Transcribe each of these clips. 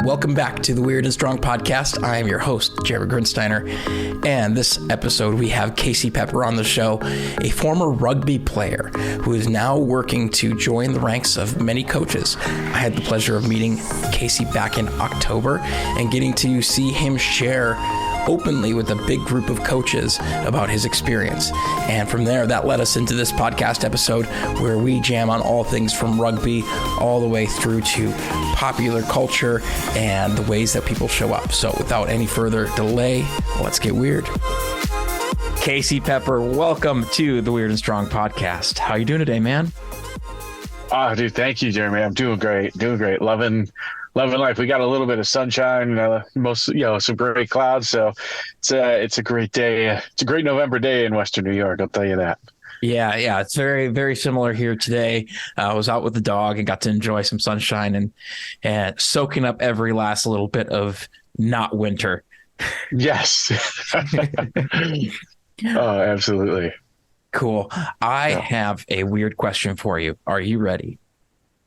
Welcome back to the Weird and Strong podcast. I am your host, Jared Grinsteiner, and this episode we have Casey Pepper on the show, a former rugby player who is now working to join the ranks of many coaches. I had the pleasure of meeting Casey back in October and getting to see him share openly with a big group of coaches about his experience. And from there, that led us into this podcast episode where we jam on all things from rugby all the way through to popular culture and the ways that people show up. So without any further delay, let's get weird. Casey Pepper, welcome to the Weird and Strong podcast. How are you doing today, man? Oh, dude, thank you, Jeremy. I'm doing great. Loving life. We got a little bit of sunshine, some gray clouds. So it's a great day. It's a great November day in Western New York. I'll tell you that. Yeah. It's very, very similar here today. I was out with the dog and got to enjoy some sunshine and soaking up every last little bit of not winter. Yes. Oh, absolutely. Cool. I have a weird question for you. Are you ready?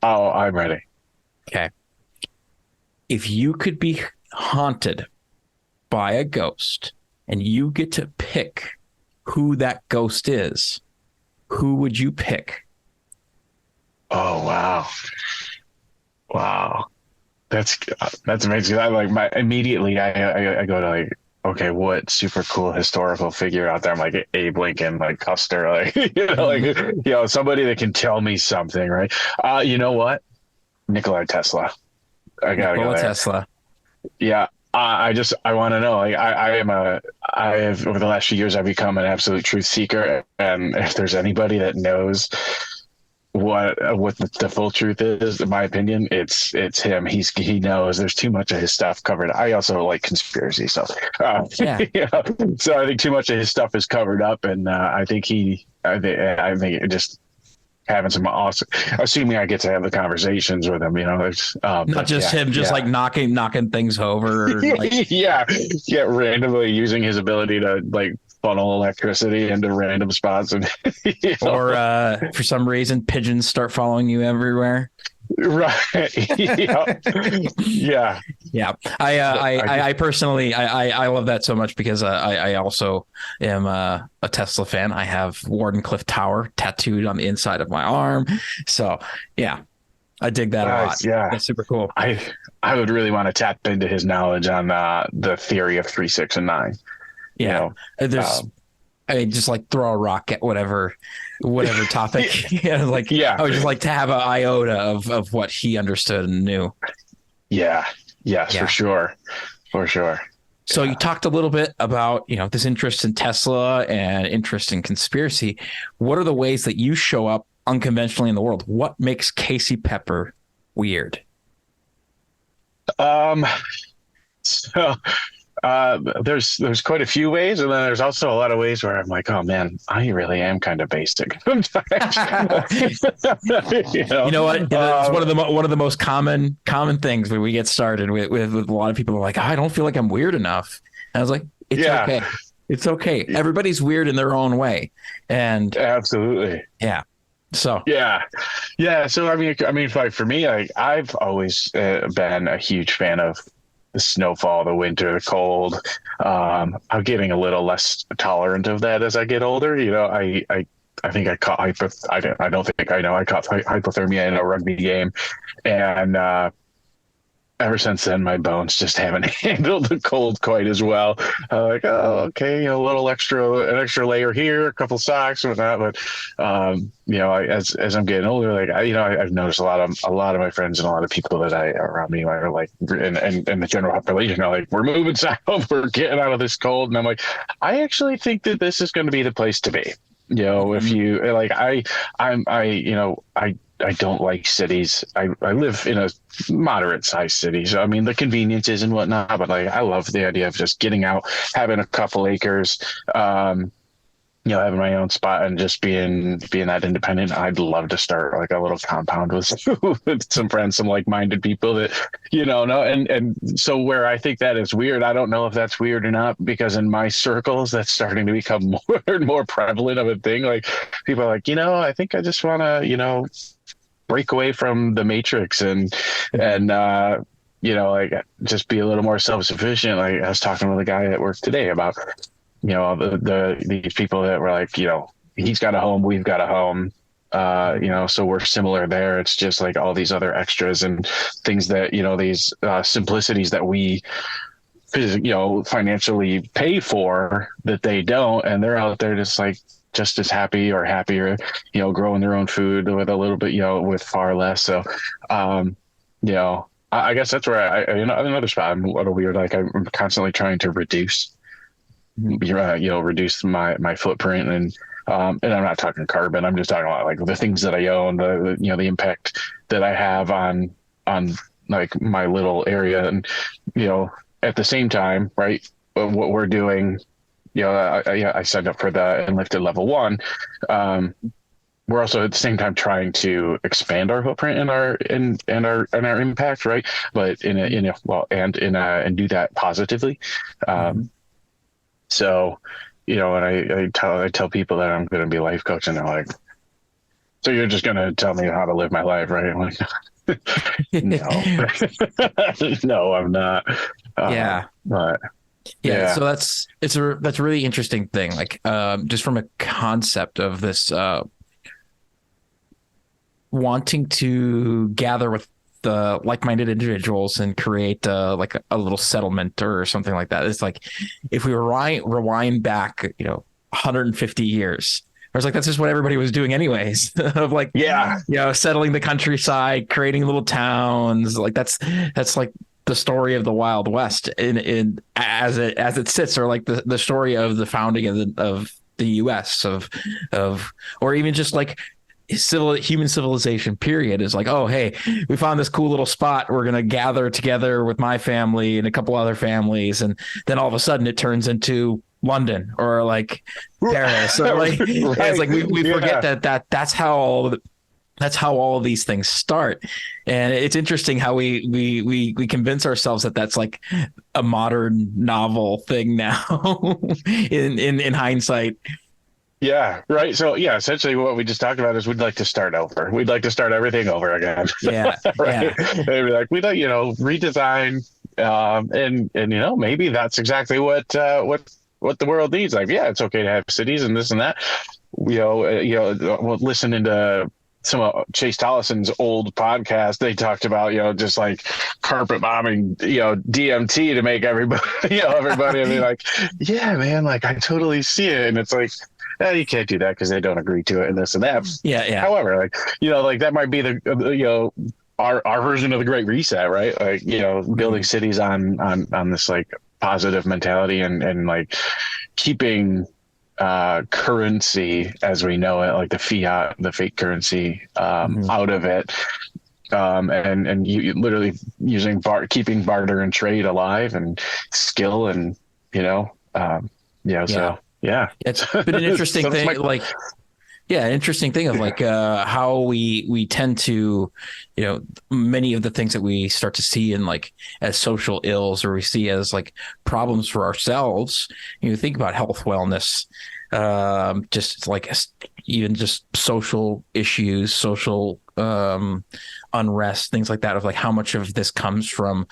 Oh, I'm ready. Okay. If you could be haunted by a ghost and you get to pick who that ghost is, who would you pick? Oh, wow. That's amazing. I go to okay, what super cool historical figure out there? I'm like Abe Lincoln, like Custer, somebody that can tell me something, right? You know what? Nikola Tesla. I gotta go there. Tesla. Yeah. I want to know, I have over the last few years, I've become an absolute truth seeker. And if there's anybody that knows what the full truth is, in my opinion, it's him. He knows. There's too much of his stuff covered. I also like conspiracy stuff. So I think too much of his stuff is covered up. And I think it just having some awesome, assuming I get to have the conversations with him, not just him, like knocking things over. Randomly using his ability to like funnel electricity into random spots and or for some reason pigeons start following you everywhere. Right. Yeah. I personally I love that so much because I also am a Tesla fan. I have Wardenclyffe Tower tattooed on the inside of my arm. So yeah, I dig that a lot. Yeah, that's super cool. I would really want to tap into his knowledge on the theory of 3, 6, and 9. Just like throw a rock at whatever topic. I would just like to have an iota of what he understood and knew. Yeah. Yes, for sure. So you talked a little bit about, this interest in Tesla and interest in conspiracy. What are the ways that you show up unconventionally in the world? What makes Casey Pepper weird? There's quite a few ways, and then there's also a lot of ways where I'm like, oh man, I really am kind of basic. You know what? It's one of the most common things when we get started with a lot of people are like, I don't feel like I'm weird enough. And I was like, okay. It's okay. Everybody's weird in their own way. And absolutely. Yeah. So yeah. So I mean, for me, I've always been a huge fan of the snowfall, the winter, the cold. I'm getting a little less tolerant of that as I get older. I think I caught I caught hypothermia in a rugby game, and ever since then, my bones just haven't handled the cold quite as well. Like, oh, okay, an extra layer here, a couple socks and whatnot. But as I'm getting older, I've noticed a lot of my friends and a lot of people that around me are like, and the general population are like, we're moving south, we're getting out of this cold, and I'm like, I actually think that this is going to be the place to be. If you like, I don't like cities. I live in a moderate sized city. So, I mean, the conveniences and whatnot, but I love the idea of just getting out, having a couple acres, having my own spot and just being that independent. I'd love to start like a little compound with some friends, some like-minded people that, know. And so where I think that is weird, I don't know if that's weird or not, because in my circles, that's starting to become more and more prevalent of a thing. Like people are like, I think I just want to, break away from the matrix and like just be a little more self-sufficient. Like I was talking with a guy at work today about, these people that were like, he's got a home, we've got a home. So we're similar there. It's just like all these other extras and things that, these simplicities that we, financially pay for that they don't. And they're out there just like, just as happy or happier, growing their own food with a little bit, with far less. So, I guess that's where another spot I'm a little weird. Like I'm constantly trying to reduce, reduce my footprint and I'm not talking carbon. I'm just talking about like the things that I own, the impact that I have on like my little area. And, at the same time, right, what we're doing, I signed up for the Enlifted level 1. We're also at the same time trying to expand our footprint and our impact, right? But and do that positively. So, and I tell people that I'm going to be a life coach, and they're like, "So you're just going to tell me how to live my life, right?" I'm like, "No, no, I'm not." Yeah. But yeah. So that's a really interesting thing. Like, just from a concept of this, wanting to gather with the like-minded individuals and create like a little settlement or something like that. It's like if we rewind back, 150 years. I was like, that's just what everybody was doing anyways, of like, settling the countryside, creating little towns. Like that's like the story of the Wild West in as it sits, or like the story of the founding of the US or even just like human civilization period is like, oh, hey, we found this cool little spot. We're going to gather together with my family and a couple other families. And then all of a sudden it turns into London or like Paris or like, right. It's like we forget that's how all of these things start. And it's interesting how we convince ourselves that that's like a modern novel thing now in hindsight. Yeah, right. So yeah, essentially what we just talked about is we'd like to start over. We'd like to start everything over again. Yeah. Right. Yeah. They'd be like, we'd like, redesign. And maybe that's exactly what the world needs. Like, yeah, it's okay to have cities and this and that. Listening to some of Chase Tollison's old podcast, they talked about, just like carpet bombing, DMT to make everybody, everybody and be like, yeah, man, like I totally see it. And it's like, you can't do that because they don't agree to it and this and that. Yeah. However, like that might be the our version of the Great Reset, right? Like building cities on this like positive mentality and like keeping currency as we know it, like the fake currency out of it, and you literally using keeping barter and trade alive and skill and so. Yeah, it's been an interesting thing. Interesting thing of like how we tend to, many of the things that we start to see in like as social ills or we see as like problems for ourselves. Think about health, wellness, just like even just social issues, social unrest, things like that. Of like how much of this comes from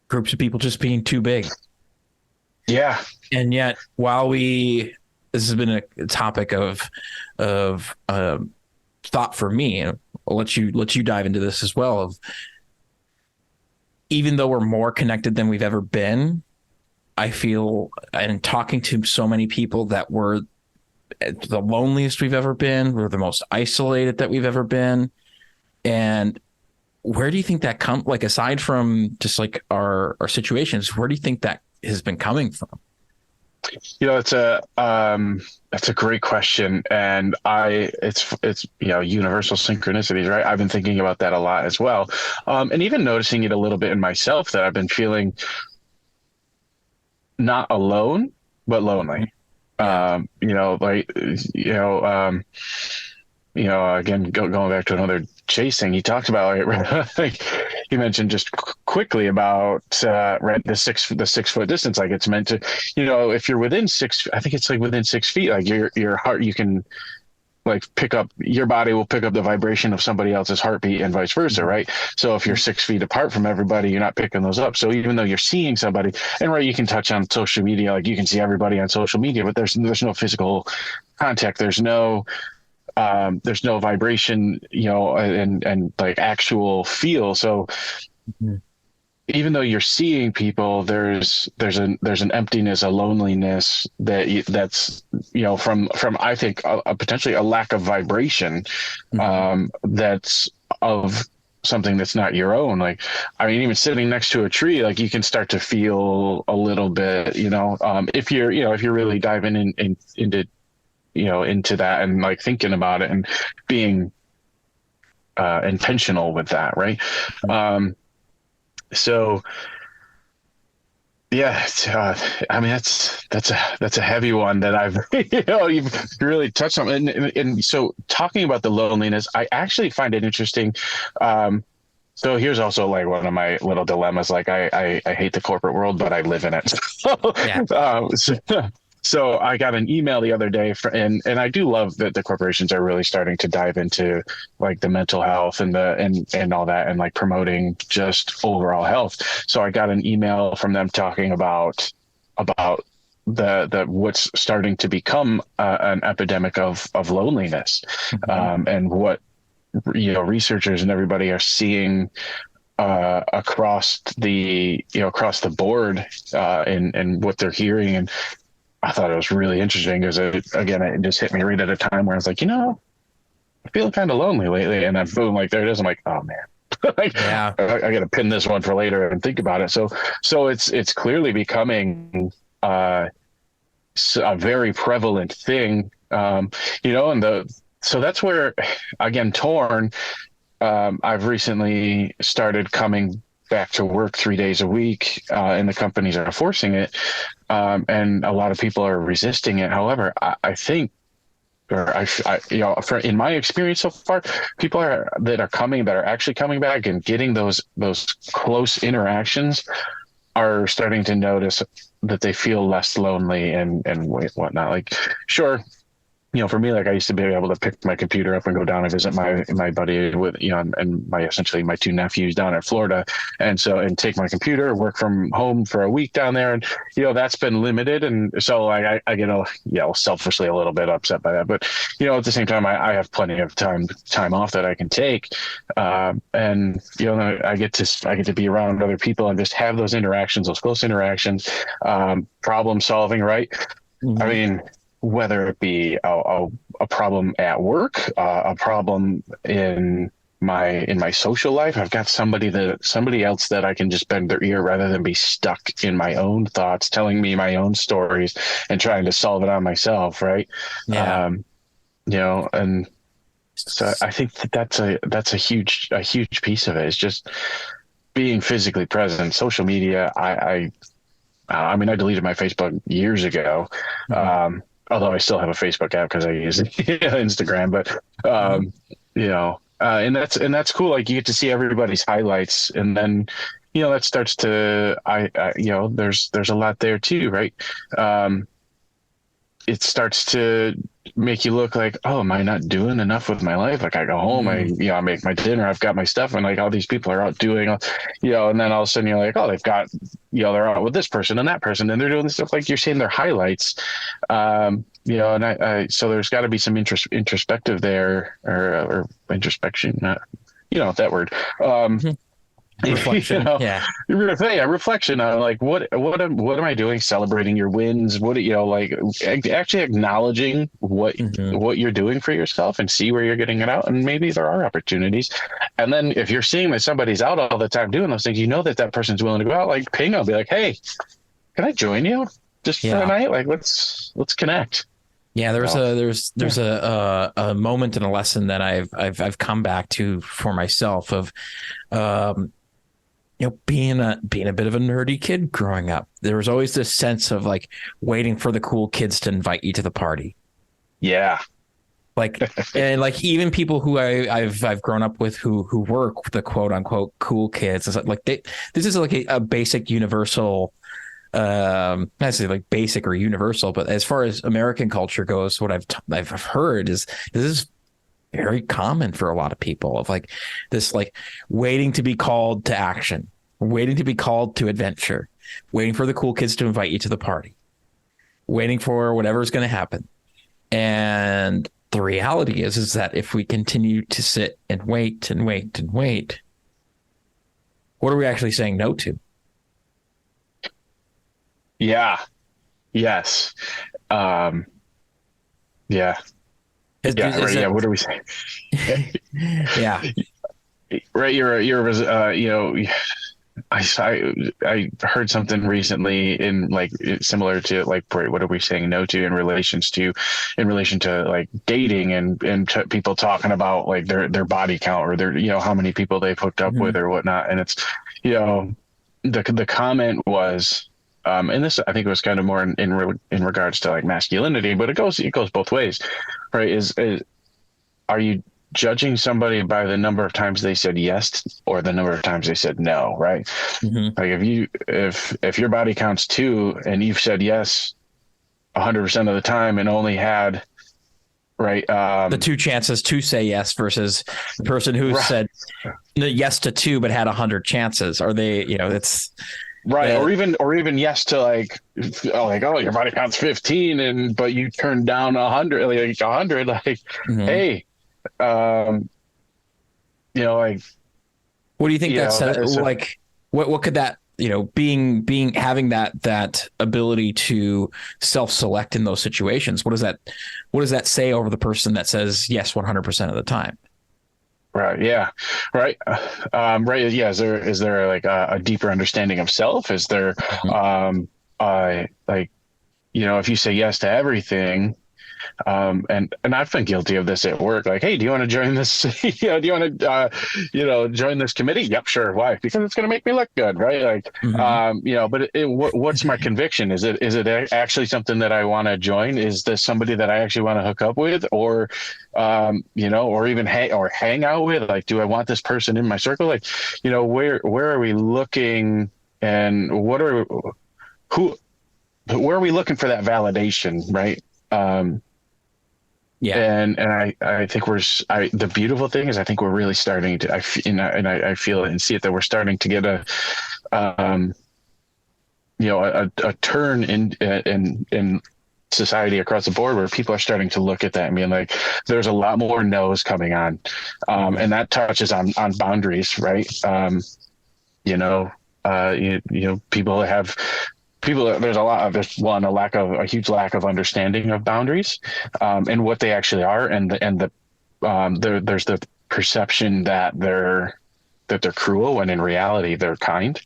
groups of people just being too big. Yeah. And yet, this has been a topic of thought for me. I'll let you dive into this as well. Of even though we're more connected than we've ever been, I feel, and talking to so many people that we're the loneliest we've ever been, we're the most isolated that we've ever been, and where do you think that comes? Like aside from just like our situations, where do you think that has been coming from? It's that's a great question. And it's universal synchronicities, right? I've been thinking about that a lot as well. And even noticing it a little bit in myself that I've been feeling not alone, but lonely. Yeah. Again, going back to another chasing, he talked about like he mentioned just quickly about the 6 foot distance. Like it's meant to, if you're within 6, I think it's like within 6 feet, like your heart, you can like your body will pick up the vibration of somebody else's heartbeat and vice versa, right? So if you're 6 feet apart from everybody, you're not picking those up. So even though you're seeing somebody, and right, you can touch on social media, like you can see everybody on social media, but there's no physical contact. There's no vibration, and like actual feel. So even though you're seeing people, there's an emptiness, a loneliness that's from I think a potentially a lack of vibration, that's of something that's not your own. Like, I mean, even sitting next to a tree, like you can start to feel a little bit, if you're really diving into that and like thinking about it and being intentional with that, right? So yeah, I mean that's a heavy one that I've you've really touched on, and so talking about the loneliness, I actually find it interesting. So here's also like one of my little dilemmas. Like I hate the corporate world, but I live in it. So I got an email the other day and I do love that the corporations are really starting to dive into like the mental health and all that, and like promoting just overall health. So I got an email from them talking about the what's starting to become an epidemic of loneliness, and what researchers and everybody are seeing across the board, and what they're hearing. And I thought it was really interesting because it just hit me right at a time where I was like, I feel kind of lonely lately, and then boom, like there it is. I'm like, oh man, like, yeah, I got to pin this one for later and think about it. So it's clearly becoming a very prevalent thing, so that's where, again, torn. I've recently started coming back to work 3 days a week, and the companies are forcing it, and a lot of people are resisting it. However, I think, in my experience so far, people that are actually coming back and getting those close interactions are starting to notice that they feel less lonely and whatnot. Like, sure, for me, like I used to be able to pick my computer up and go down and visit my buddy with, and essentially my two nephews down in Florida. And take my computer, work from home for a week down there. And, that's been limited. And so like, I get selfishly a little bit upset by that, but, at the same time, I have plenty of time off that I can take. And, I get to be around other people and just have those interactions, those close interactions, problem solving, right? Mm-hmm. I mean, whether it be a problem at work, a problem in my social life, I've got somebody else that I can just bend their ear rather than be stuck in my own thoughts, telling me my own stories and trying to solve it on myself. Right. Yeah. And so I think that's a huge piece of it. It's just being physically present. Social media. I mean, I deleted my Facebook years ago. Mm-hmm. Although I still have a Facebook app because I use Instagram, but and that's cool. Like you get to see everybody's highlights, and then that starts to there's a lot there too, right? It starts to make you look like, oh, am I not doing enough with my life? Like I go home, I make my dinner, I've got my stuff, and like all these people are out doing, and then all of a sudden you're like, oh, they've got, they're out with this person and that person, and they're doing this stuff, like you're seeing their highlights, and so there's got to be some introspective there, or introspection, that word. Reflection. Reflection on like what am I doing? Celebrating your wins. What like actually acknowledging what you're doing for yourself and see where you're getting it out, and maybe there are opportunities. And then if you're seeing that somebody's out all the time doing those things, that person's willing to go out. Like ping, I'll be like, hey, can I join you just for a night? Like let's connect. Yeah, there's a moment and a lesson that I've come back to for myself of, being a bit of a nerdy kid growing up. There was always this sense of like waiting for the cool kids to invite you to the party. Yeah. Like, and like even people who I've grown up with who were the quote unquote cool kids. It's like this is like a basic universal not say like basic or universal, but as far as American culture goes, what I've heard is this is very common for a lot of people of like this, like waiting to be called to action, waiting to be called to adventure, waiting for the cool kids to invite you to the party, waiting for whatever's going to happen. And the reality is that if we continue to sit and wait and wait and wait, what are we actually saying no to? Yeah. Yes. Um, yeah. Yeah. Is Right. Yeah. that, What are we saying? yeah. Right. I heard something recently in like similar to like what are we saying no to in relation to like dating and people talking about like their body count or their how many people they've hooked up with Mhm. or whatnot, and it's the comment was and this I think was kind of more in regards to like masculinity, but it goes both ways, right? Is are you judging somebody by the number of times they said yes or the number of times they said no, right? Mhm. Like if your body counts two and you've said yes 100% of the time and only had right The two chances to say yes versus the person who right said yes to two but had 100 chances. Are they? It's right the. or even yes to oh your body counts 15 and but you turned down 100 like Mhm. hey um like What do you think that says? that, so Like, what could that, being having that ability to self-select in those situations? What does that say over the person that says yes 100% of the time? right. Yeah. Right. Right. Yeah. Is there like a deeper understanding of self? Is there, Mhm. like, if you say yes to everything, and I've been guilty of this at work. Like, hey, do you want to join this? Do you want to, join this committee? Yep, sure. Why? Because it's going to make me look good, right? Like, Mhm. but what's my conviction? Is it actually something that I want to join? Is this somebody that I actually want to hook up with, or, or even hang out with? Like, do I want this person in my circle? Like, where are we looking, and who, where are we looking for that validation, right? Um, Yeah. and I think the beautiful thing is I think we're really starting to I feel it and see it that we're starting to get um a turn in society across the board where people are starting to look at that and being like there's a lot more no's coming on, Mhm. and that touches on boundaries, right? You know people have people there's a huge lack of understanding of boundaries, and what they actually are, there's the perception that they're cruel when in reality they're kind.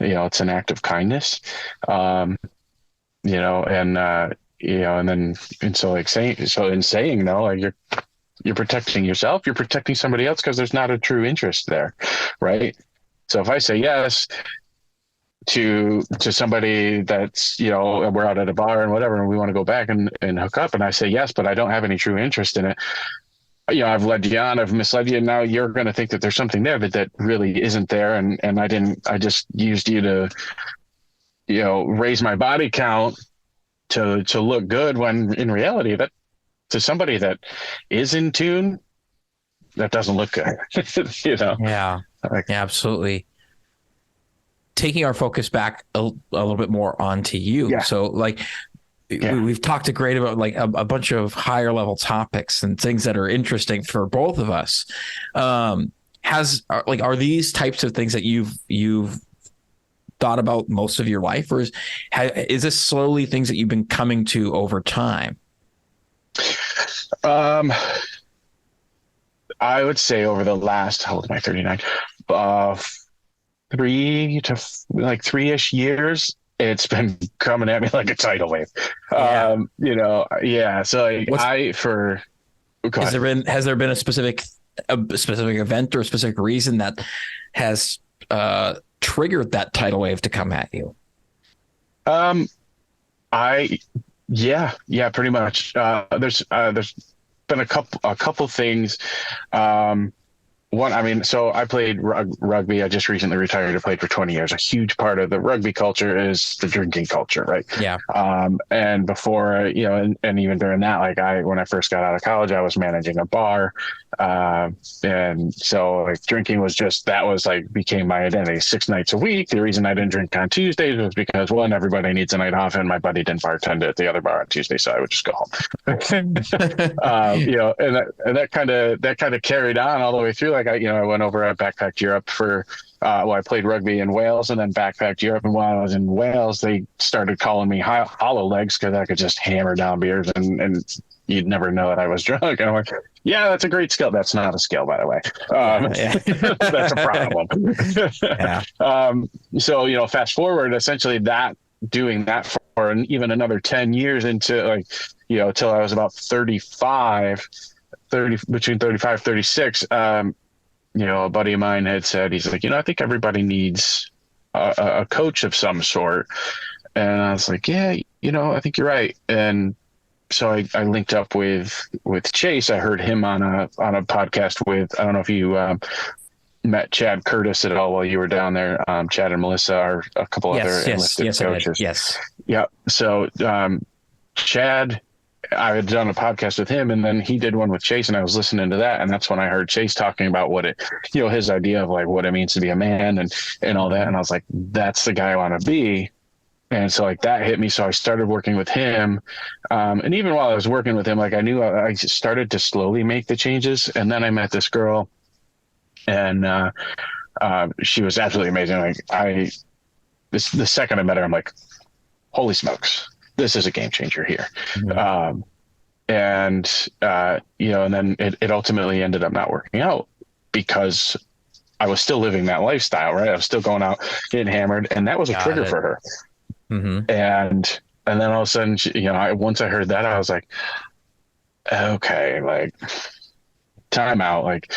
It's an act of kindness. um and then and so like saying no, like you're protecting yourself, you're protecting somebody else because there's not a true interest there, right? So if I say yes to somebody that's we're out at a bar and whatever and we want to go back and hook up, and I say yes but I don't have any true interest in it, I've led you on, I've misled you, and now you're going to think that there's something there that really isn't there, and I just used you to raise my body count to look good, when in reality that to somebody that is in tune, that doesn't look good. you know Yeah. like Yeah, absolutely. Taking our focus back a little bit more onto you. yeah So, like, yeah we've talked a great about like a bunch of higher level topics and things that are interesting for both of us. Are these types of things that you've thought about most of your life, or is this slowly things that you've been coming to over time? um I would say over the last, how old am I, 39, uh 3-ish years, it's been coming at me like a tidal wave. Yeah. Yeah, so like, What's go ahead. has there been a specific event or a specific reason that has triggered that tidal wave to come at you? um I yeah, pretty much. There's been a couple things. I mean, so I played rugby. I just recently retired. I played for 20 years. A huge part of the rugby culture is the drinking culture, right? Yeah. And before, and even during that, like when I first got out of college, I was managing a bar. And so like drinking was that was like became my identity 6 nights a week. The reason I didn't drink on Tuesdays was because one, everybody needs a night off, and my buddy didn't bartend at the other bar on Tuesday, so I would just go home. And that kind of carried on all the way through. Like I went over, I backpacked Europe for, I played rugby in Wales and then backpacked Europe. And while I was in Wales, they started calling me hollow legs because I could just hammer down beers and you'd never know that I was drunk. And I'm like, yeah, that's a great skill. That's not a skill, by the way. That's a problem. So, fast forward, essentially doing that for even another 10 years into like, till I was about 35, between 35, 36, a buddy of mine had said, he's like, I think everybody needs a coach of some sort. And I was like, yeah, I think you're right. And so I linked up with Chase. I heard him on a podcast with, I don't know if you met Chad Curtis at all while you were down there. Chad and Melissa are a couple other enlisted coaches. Yes. Yeah. So Chad, I had done a podcast with him, and then he did one with Chase, and I was listening to that, and that's when I heard Chase talking about what it, his idea of like what it means to be a man and all that, and I was like, that's the guy I want to be. And so like that hit me. So I started working with him. And even while I was working with him, like I knew I started to slowly make the changes. And then I met this girl, and she was absolutely amazing. Like the second I met her, I'm like, holy smokes, this is a game changer here. Mm-hmm. And then it ultimately ended up not working out because I was still living that lifestyle, right? I was still going out, getting hammered, and that was a trigger for her. Mm-hmm. And then all of a sudden, once I heard that, I was like, okay, like time out. Like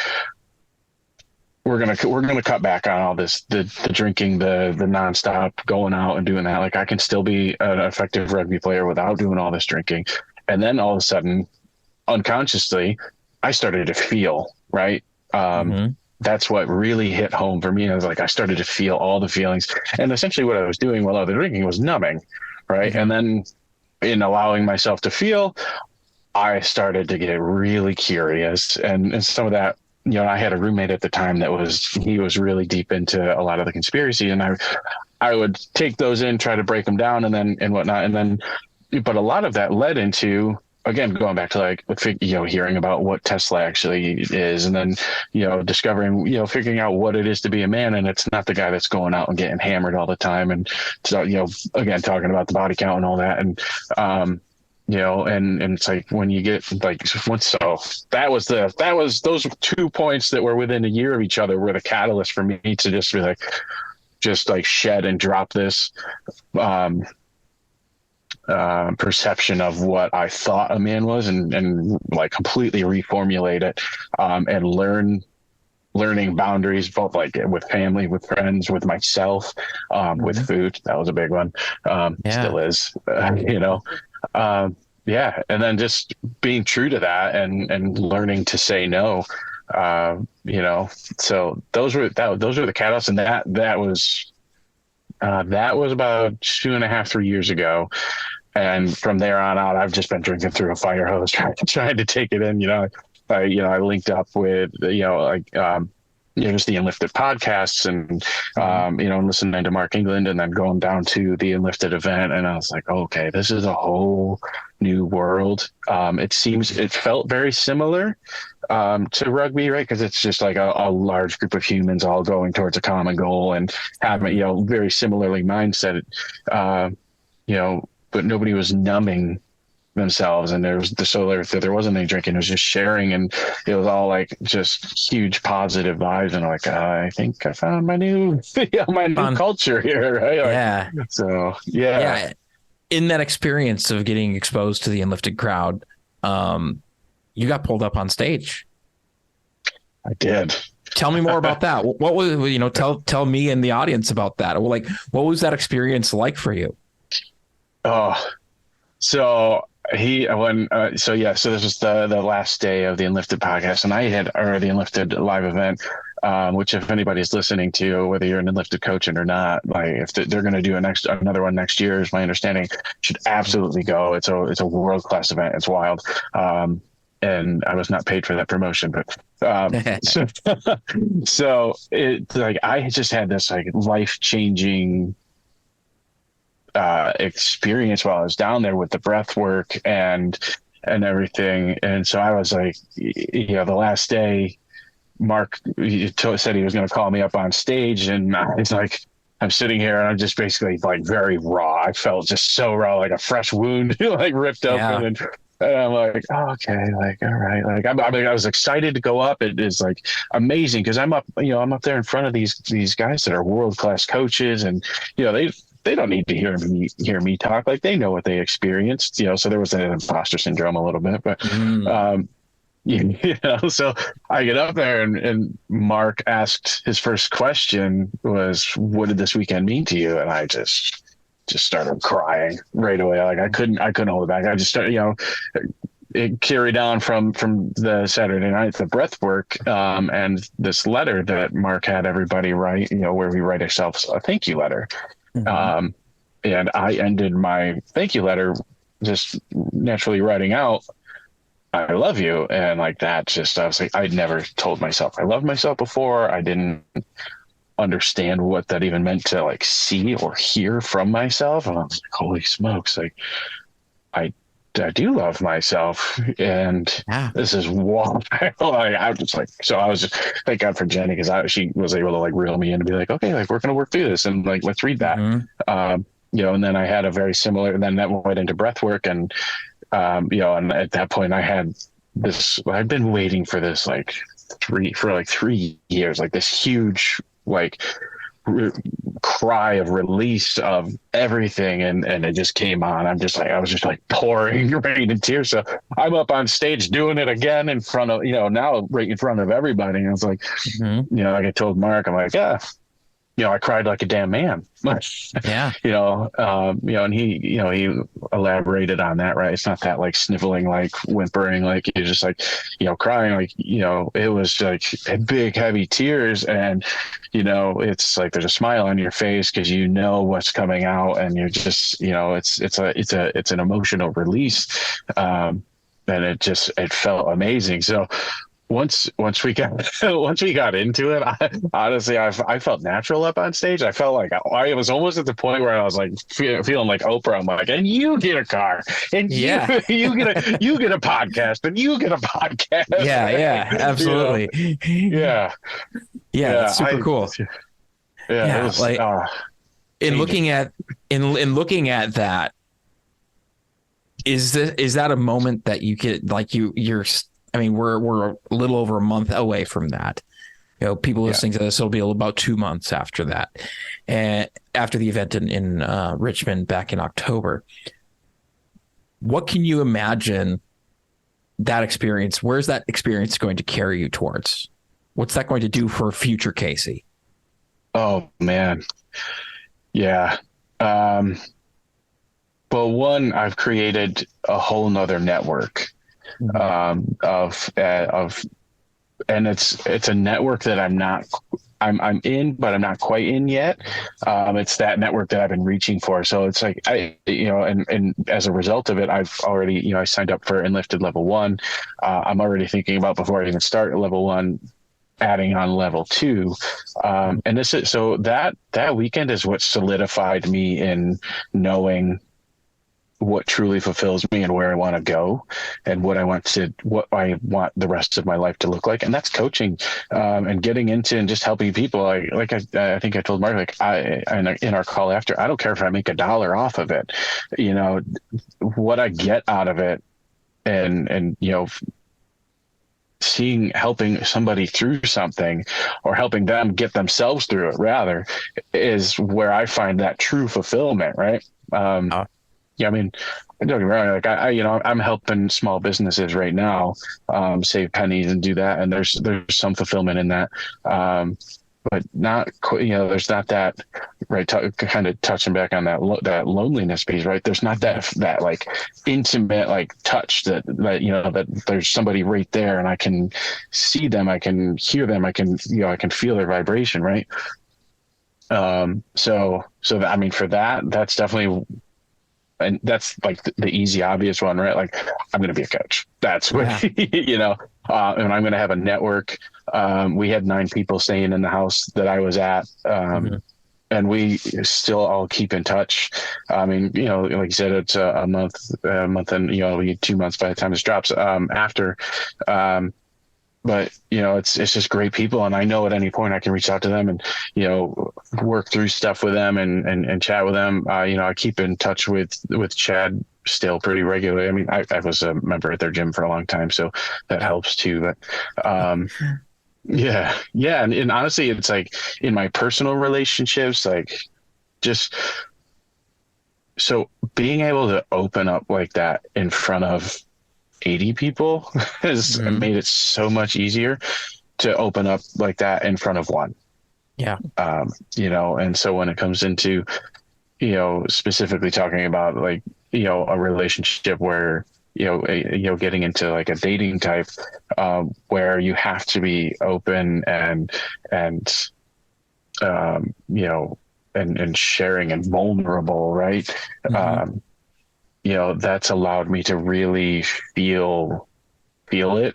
we're gonna cut back on all this, the drinking, the nonstop going out and doing that. Like I can still be an effective rugby player without doing all this drinking. And then all of a sudden, unconsciously, I started to feel, right. Mm-hmm. That's what really hit home for me. I was like, I started to feel all the feelings, and essentially what I was doing while I was drinking was numbing. Right. Mm-hmm. And then in allowing myself to feel, I started to get really curious, and some of that, I had a roommate at the time he was really deep into a lot of the conspiracy, and I would take those in, try to break them down and whatnot. And then, but a lot of that led into, again, going back to like, hearing about what Tesla actually is, and then, discovering, figuring out what it is to be a man. And it's not the guy that's going out and getting hammered all the time. And so, again, talking about the body count and all that. And, and it's like when you get like that was those 2 points that were within a year of each other were the catalyst for me to just be like, shed and drop this, perception of what I thought a man was, and like completely reformulate it, and learning boundaries, both like with family, with friends, with myself, with food. That was a big one. Still is, and then just being true to that and learning to say no, so those were the catalysts. And that was about 2.5, 3 years ago. And from there on out, I've just been drinking through a fire hose, trying to take it in. I linked up with, just the Enlifted podcasts and, listening to Mark England, and then going down to the Enlifted event. And I was like, okay, this is a whole new world. It felt very similar to rugby, right? Because it's just like a large group of humans all going towards a common goal and having, very similarly mindset, but nobody was numbing themselves, and there wasn't any drinking. It was just sharing, and it was all like just huge positive vibes. And like, I think I found my new culture here, right? Yeah. So yeah. In that experience of getting exposed to the Enlifted crowd, you got pulled up on stage. I did. Tell me more about that. What was, tell me and the audience about that. Like, what was that experience like for you? Oh, so So this was the last day of the Unlifted podcast, and or the Unlifted live event, which if anybody's listening to, whether you're an Unlifted coach or not, like if they're going to do another one next year, is my understanding, should absolutely go. It's a world-class event. It's wild. And I was not paid for that promotion, but so it, like, I just had this like life-changing experience while I was down there with the breath work and everything. And so I was like, the last day, Mark said he was going to call me up on stage, and it's like, I'm sitting here and I'm just basically like very raw. I felt just so raw, like a fresh wound, like ripped open. And I'm like, oh, okay, like, all right. Like, I was excited to go up. It is like amazing because I'm up there in front of these guys that are world-class coaches, and, they don't need to hear me talk. Like, they know what they experienced, so there was an imposter syndrome a little bit, but, so I get up there and Mark asked, his first question was, what did this weekend mean to you? And I just started crying right away. Like, I couldn't hold it back. I just started, it carried on from the Saturday night, the breath work, and this letter that Mark had everybody write, where we write ourselves a thank you letter. And I ended my thank you letter just naturally writing out, I love you. And like that, I was like, I'd never told myself I loved myself before. I didn't understand what that even meant to like see or hear from myself. And I was like, holy smokes, like I do love myself. And this is wild. I was just like, so I was just, thank God for Jenny, because she was able to like reel me in and be like, okay, like we're going to work through this, and like, let's read that. And then I had a very similar, and then that went into breath work, and and at that point I had this, I've been waiting for this like 3 years, like this huge, like cry of release of everything, and it just came on. I was just like pouring rain and tears. So I'm up on stage doing it again in front of, now right in front of everybody. And I was like, like I told Mark, I'm like, I cried like a damn man. Yeah. And he elaborated on that, right? It's not that like sniveling, like whimpering, like you're just like, crying, like, it was like big, heavy tears. And, it's like, there's a smile on your face because what's coming out, and you're just, it's an emotional release. And it felt amazing. So once we got into it, I felt natural up on stage. I felt like I was almost at the point where I was like feeling like Oprah. I'm like, and you get a car, and you get a podcast, and you get a podcast. Yeah, absolutely. Yeah, that's super cool. Yeah, it was, like in looking at that, is that a moment that you could like you're. I mean, we're a little over a month away from that. People listening to this will be about 2 months after that, and after the event in Richmond back in October. What can you imagine that experience? Where's that experience going to carry you towards? What's that going to do for future Casey? Oh man, yeah. Well, one, I've created a whole nother network. And it's a network that I'm in, but I'm not quite in yet. It's that network that I've been reaching for. So it's like, and as a result of it, I've already, I signed up for Enlifted level 1. I'm already thinking about, before I even start level 1, adding on level 2. And so that weekend is what solidified me in knowing what truly fulfills me and where I want to go, and what I want the rest of my life to look like. And that's coaching, and getting into and just helping people. Like I think I told Mark, like in our call after, I don't care if I make $1 off of it, what I get out of it, and helping somebody through something, or helping them get themselves through it, rather, is where I find that true fulfillment. Right. Yeah, I mean, don't get me wrong. Like I'm helping small businesses right now, save pennies and do that, and there's some fulfillment in that, but not, there's not that right, kind of touching back on that loneliness piece, right? There's not that like intimate like touch that that there's somebody right there, and I can see them, I can hear them, I can I can feel their vibration, right? So that, I mean, for that's definitely, and that's like the easy, obvious one, right? Like, I'm going to be a coach. That's what, and I'm going to have a network. We had 9 people staying in the house that I was at. And we still all keep in touch. I mean, like you said, it's a month, and 2 months by the time this drops, after, but it's just great people, and I know at any point I can reach out to them and work through stuff with them and chat with them. I keep in touch with Chad still pretty regularly. I mean, I was a member at their gym for a long time, so that helps too. But yeah, and honestly, it's like in my personal relationships, like just so being able to open up like that in front of 80 people has made it so much easier to open up like that in front of one. Yeah. And so when it comes into, specifically talking about like, a relationship where, getting into like a dating type, where you have to be open and sharing and vulnerable, right? That's allowed me to really feel it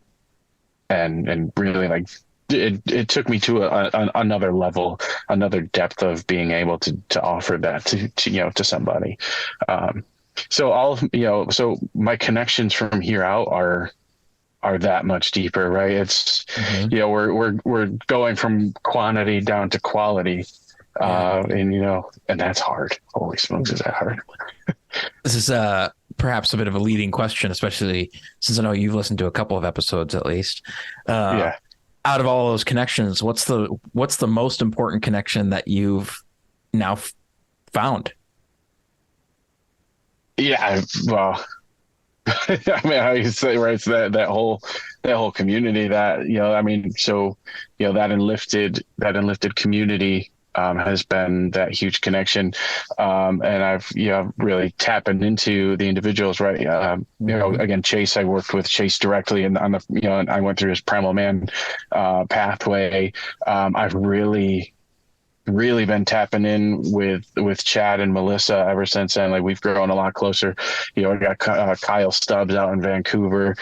and really like it took me to another level, another depth of being able to offer that to somebody. So my connections from here out are that much deeper, right? It's we're going from quantity down to quality. And that's hard. Holy smokes, is that hard? This is perhaps a bit of a leading question, especially since I know you've listened to a couple of episodes at least. Out of all those connections, what's the most important connection that you've now found? Yeah, well, I mean, how you say, right? It's that whole community that I mean, so that enlifted community has been that huge connection, and I've really tapping into the individuals, right? Again, Chase, I worked with Chase directly, and on the and I went through his Primal Man pathway. I've really been tapping in with Chad and Melissa ever since then. Like, we've grown a lot closer. I got Kyle Stubbs out in Vancouver.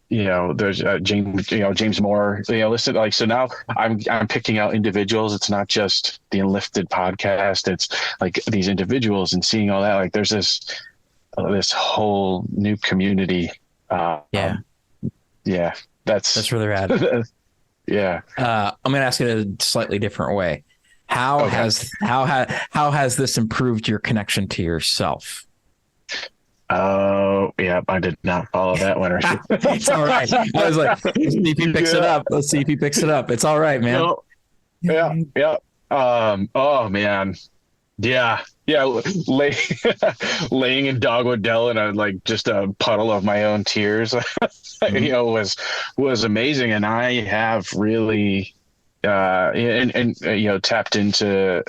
There's James Moore. Listen, like, so now I'm picking out individuals. It's not just the Enlifted podcast. It's like these individuals and seeing all that. Like, there's this whole new community. That's really rad. Yeah. I'm going to ask it a slightly different way. How has this improved your connection to yourself? Oh, yeah, I did not follow that one. It's all right. I was like, let's see if he picks it up. Let's see if he picks it up. It's all right, man. Yeah. Oh man. Yeah. Laying in Dogwood Dell in just a puddle of my own tears, was amazing. And I have really, tapped into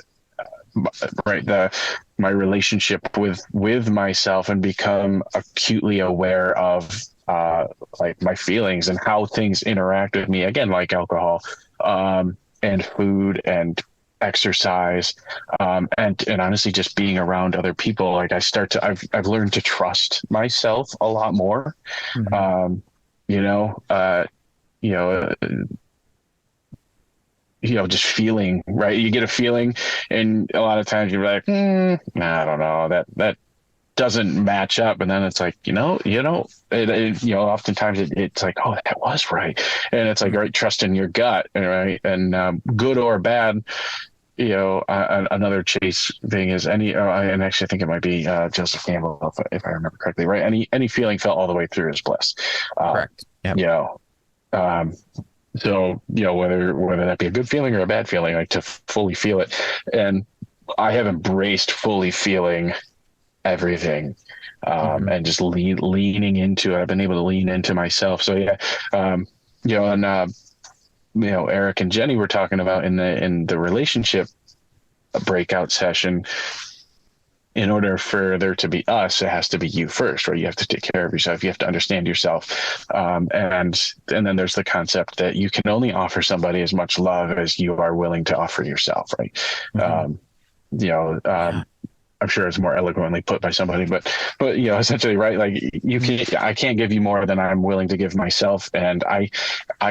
my relationship with myself and become acutely aware of my feelings and how things interact with me, again, like alcohol, and food and exercise, and honestly just being around other people. Like, I've learned to trust myself a lot more. Just feeling, right? You get a feeling, and a lot of times you're like, I don't know, that doesn't match up. And then it's like, oftentimes it's like, oh, that was right. And it's like, right, trust in your gut, right? And good or bad, another Chase thing is and actually I think it might be Joseph Campbell, if I remember correctly, right? Any feeling felt all the way through is bliss. Correct. Yeah. So, whether that be a good feeling or a bad feeling, like, to fully feel it. And I have embraced fully feeling everything, and just leaning into it. I've been able to lean into myself. So yeah. Eric and Jenny were talking about in the relationship, a breakout session, in order for there to be us, it has to be you first, right? You have to take care of yourself. You have to understand yourself. And then there's the concept that you can only offer somebody as much love as you are willing to offer yourself, right? Mm-hmm. I'm sure it's more eloquently put by somebody, but essentially, right? Like I can't give you more than I'm willing to give myself, and I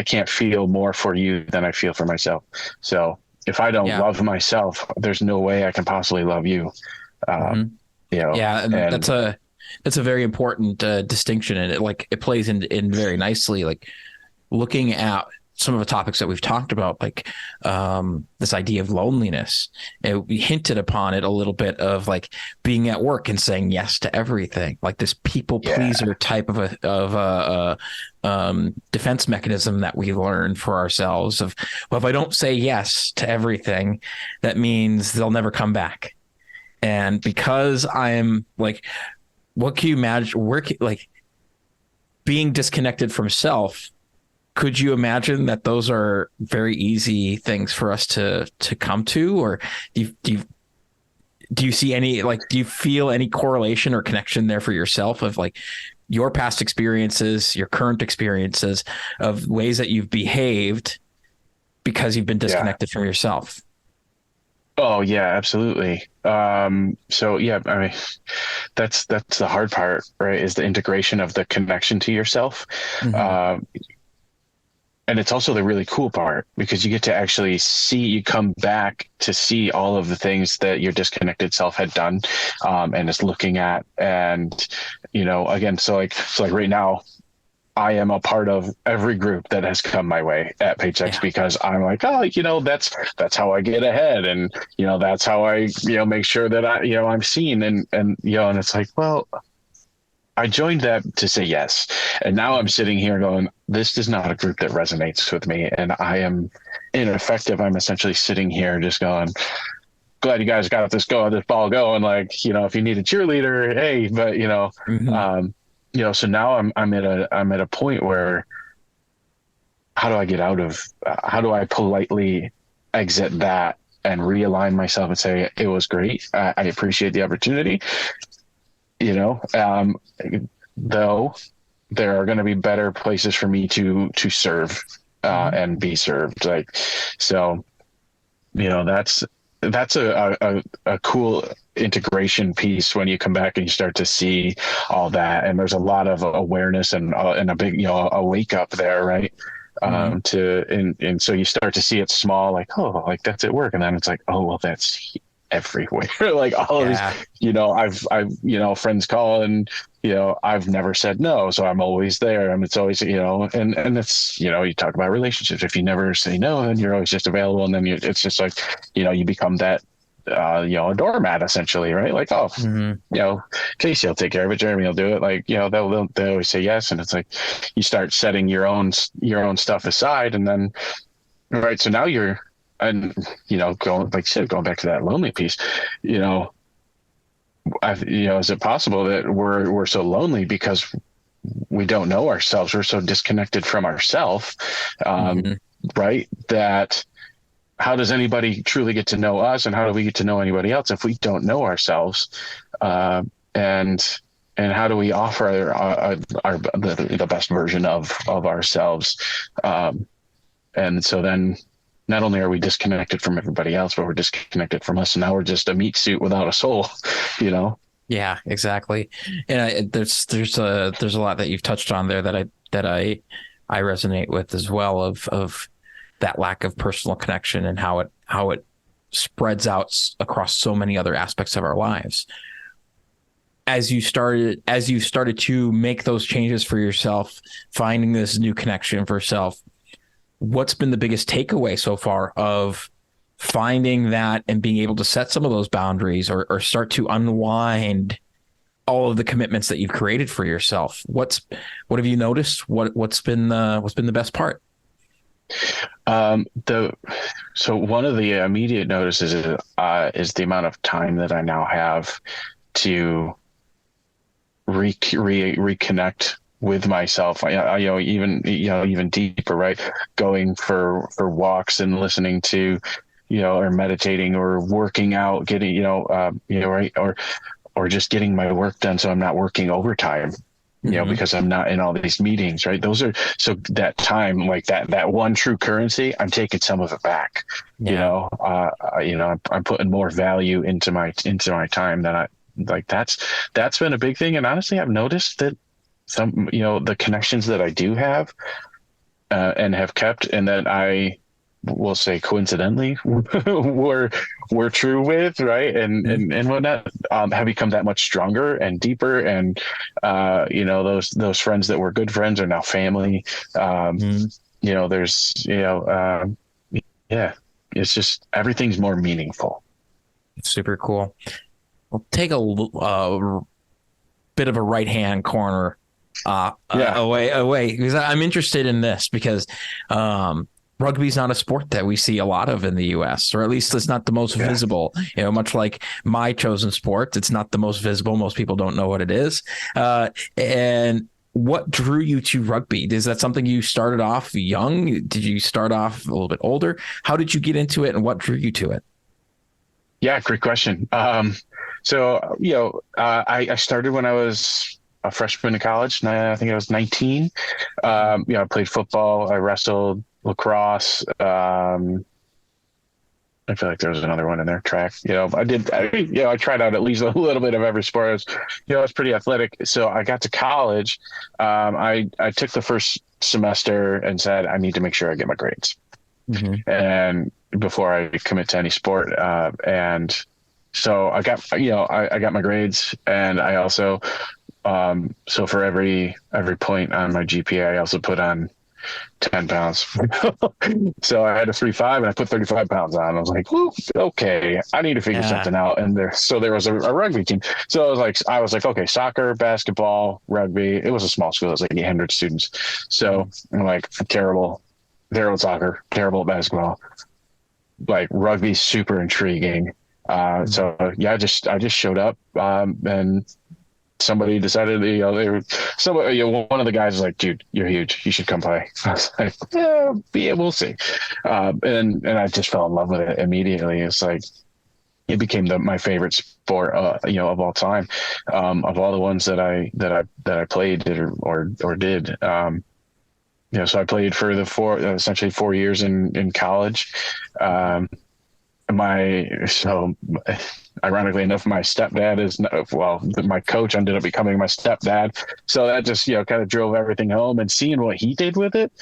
can't feel more for you than I feel for myself. So if I don't Yeah. love myself, there's no way I can possibly love you. Mm-hmm. Yeah, and And that's a very important distinction, and it plays in very nicely. Like looking at some of the topics that we've talked about, like this idea of loneliness. We hinted upon it a little bit of like being at work and saying yes to everything, like this people pleaser type of a defense mechanism that we learn for ourselves. Of, well, if I don't say yes to everything, that means they'll never come back. And because I'm like, what can you imagine? Like being disconnected from self. Could you imagine that those are very easy things for us to come to, or do you see any, like, do you feel any correlation or connection there for yourself of like your past experiences, your current experiences of ways that you've behaved because you've been disconnected from yourself? Oh yeah, absolutely. So yeah, I mean, that's the hard part, right? Is the integration of the connection to yourself. Mm-hmm. And it's also the really cool part, because you get to actually you come back to see all of the things that your disconnected self had done, and is looking at. And, again, so like right now, I am a part of every group that has come my way at Paychecks, because I'm like, oh, that's how I get ahead. And, that's how I, make sure that I'm seen. And it's like, well, I joined that to say yes. And now I'm sitting here going, this is not a group that resonates with me. And I am ineffective. I'm essentially sitting here just going, glad you guys got this ball going. Like, if you need a cheerleader, hey, but, Mm-hmm. So now I'm at a point where how do I politely exit that and realign myself and say, it was great. I appreciate the opportunity. Though there are going to be better places for me to serve and be served. Like, so, that's a cool integration piece when you come back and you start to see all that. And there's a lot of awareness and a big, a wake up there. Right. And so you start to see it small, like, oh, like that's at work. And then it's like, oh, well, that's everywhere. Like all of these, I've friends call and, I've never said no. So I'm always there. And it's always, and it's, you talk about relationships. If you never say no, then you're always just available. And then it's just like, you become that, a doormat essentially, right? Like, oh, Casey will take care of it. Jeremy will do it. Like, they always say yes. And it's like, you start setting your own stuff aside. And then, right. So now you're, and, going, like you said, going back to that lonely piece, is it possible that we're so lonely because we don't know ourselves? We're so disconnected from ourselves, right? That how does anybody truly get to know us, and how do we get to know anybody else if we don't know ourselves? And how do we offer the best version of ourselves? And so then not only are we disconnected from everybody else, but we're disconnected from us. And now we're just a meat suit without a soul, Yeah, exactly. And there's a lot that you've touched on there that I resonate with as well, of that lack of personal connection and how it spreads out across so many other aspects of our lives. As you started to make those changes for yourself, finding this new connection for self, what's been the biggest takeaway so far of finding that and being able to set some of those boundaries or start to unwind all of the commitments that you've created for yourself? What have you noticed? What's been the best part? So one of the immediate notices is the amount of time that I now have to reconnect with myself. Even deeper, right? Going for walks and listening to or meditating or working out, getting, right. Or just getting my work done. So I'm not working overtime, because I'm not in all these meetings, right? So that time, like that one true currency, I'm taking some of it back, Yeah. I'm putting more value into my time than I like. That's been a big thing. And honestly, I've noticed that some, the connections that I do have, and have kept, and that I will say coincidentally were true with, right, and whatnot, have become that much stronger and deeper, and those friends that were good friends are now family. There's yeah, it's just everything's more meaningful. Super cool. We'll take a bit of a right hand corner Yeah. away because I'm interested in this because rugby is not a sport that we see a lot of in the U.S., or at least it's not the most visible. Much like my chosen sport, it's not the most visible. Most people don't know what it is. And what drew you to rugby? Is that something you started off young? Did you start off a little bit older? How did you get into it, and what drew you to it? Yeah, great question. So, I started when I was a freshman in college. I think I was 19. I played football, I wrestled, lacrosse. I feel like there was another one in there, track. I tried out at least a little bit of every sport. I was pretty athletic. So I got to college. I took the first semester and said, I need to make sure I get my grades. And before I commit to any sport. And so I got, I got my grades, and I also, so for every point on my GPA, I also put on 10 pounds. So I had a 3.5 and I put 35 pounds on. I was like, okay, I need to figure something out. And there was a rugby team. So I was like, okay, soccer, basketball, rugby. It was a small school. It was like 800 students. So I'm like, I'm terrible at soccer, terrible at basketball. Like rugby, super intriguing. So yeah, I just showed up, and somebody decided, one of the guys was like, dude, you're huge, you should come play. I was like, yeah, we'll see. And I just fell in love with it immediately. It's like, it became my favorite sport, of all time, of all the ones that I played or did. So I played for essentially 4 years in college. Ironically enough, my stepdad my coach ended up becoming my stepdad. So that just, kind of drove everything home, and seeing what he did with it.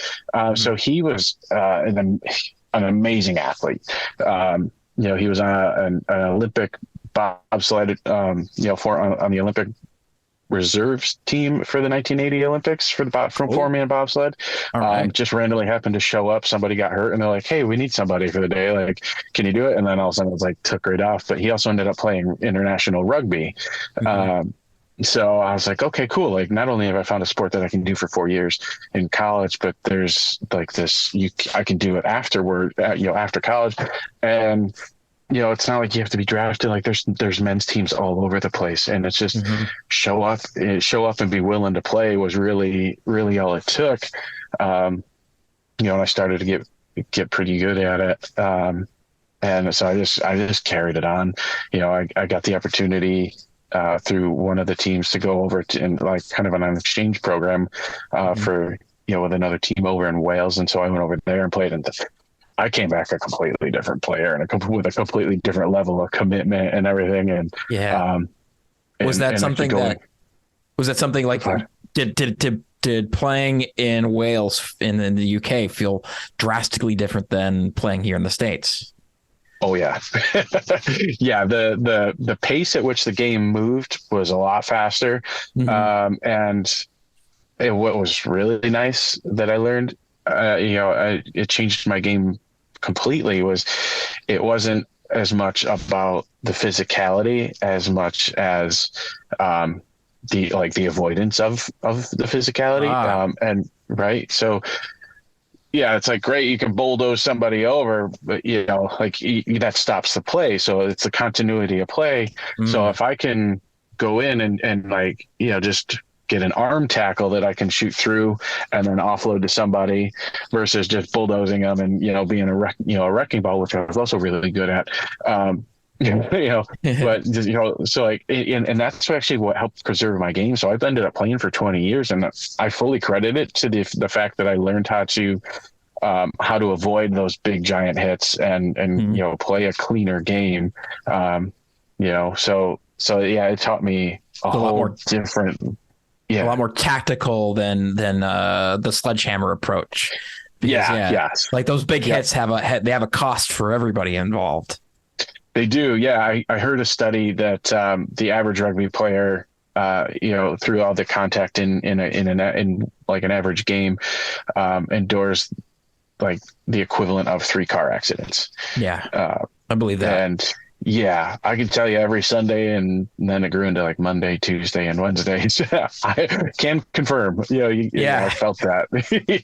So he was an amazing athlete. He was on an Olympic bobsled, on the Olympic reserves team for the 1980 Olympics from 4-man bobsled. Just randomly happened to show up. Somebody got hurt, and they're like, "Hey, we need somebody for the day. Like, can you do it?" And then all of a sudden, it was like took right off. But he also ended up playing international rugby. So I was like, okay, cool. Like, not only have I found a sport that I can do for 4 years in college, but there's like this, I can do it afterward, after college. And it's not like you have to be drafted. Like there's men's teams all over the place, and it's just show up and be willing to play was really, really all it took. And I started to get pretty good at it. And so I just carried it on. I got the opportunity through one of the teams to go over to, and like kind of on an exchange program for, with another team over in Wales. And so I went over there and played, and I came back a completely different player and with a completely different level of commitment and everything. And was that something like did playing in Wales in the UK feel drastically different than playing here in the States? Oh yeah. Yeah. The pace at which the game moved was a lot faster. And what was really nice that I learned, it changed my game completely, it wasn't as much about the physicality as much as the avoidance of the physicality. And right. So yeah, it's like, great, you can bulldoze somebody over, but that stops the play. So it's the continuity of play. So if I can go in and just get an arm tackle that I can shoot through and then offload to somebody versus just bulldozing them and, being a wrecking ball, which I was also really good at. But just, so like, and that's actually what helped preserve my game. So I've ended up playing for 20 years, and I fully credit it to the fact that I learned how to avoid those big giant hits and play a cleaner game. So yeah, it taught me a whole different. Yeah. A lot more tactical than the sledgehammer approach. Because, yes. Like those big hits have a cost for everybody involved. They do. Yeah. I heard a study that the average rugby player, through all the contact in like an average game, endures like the equivalent of 3 car accidents. Yeah. I believe that. And yeah, I can tell you every Sunday, and then it grew into like Monday, Tuesday, and Wednesdays. I can confirm. I felt that.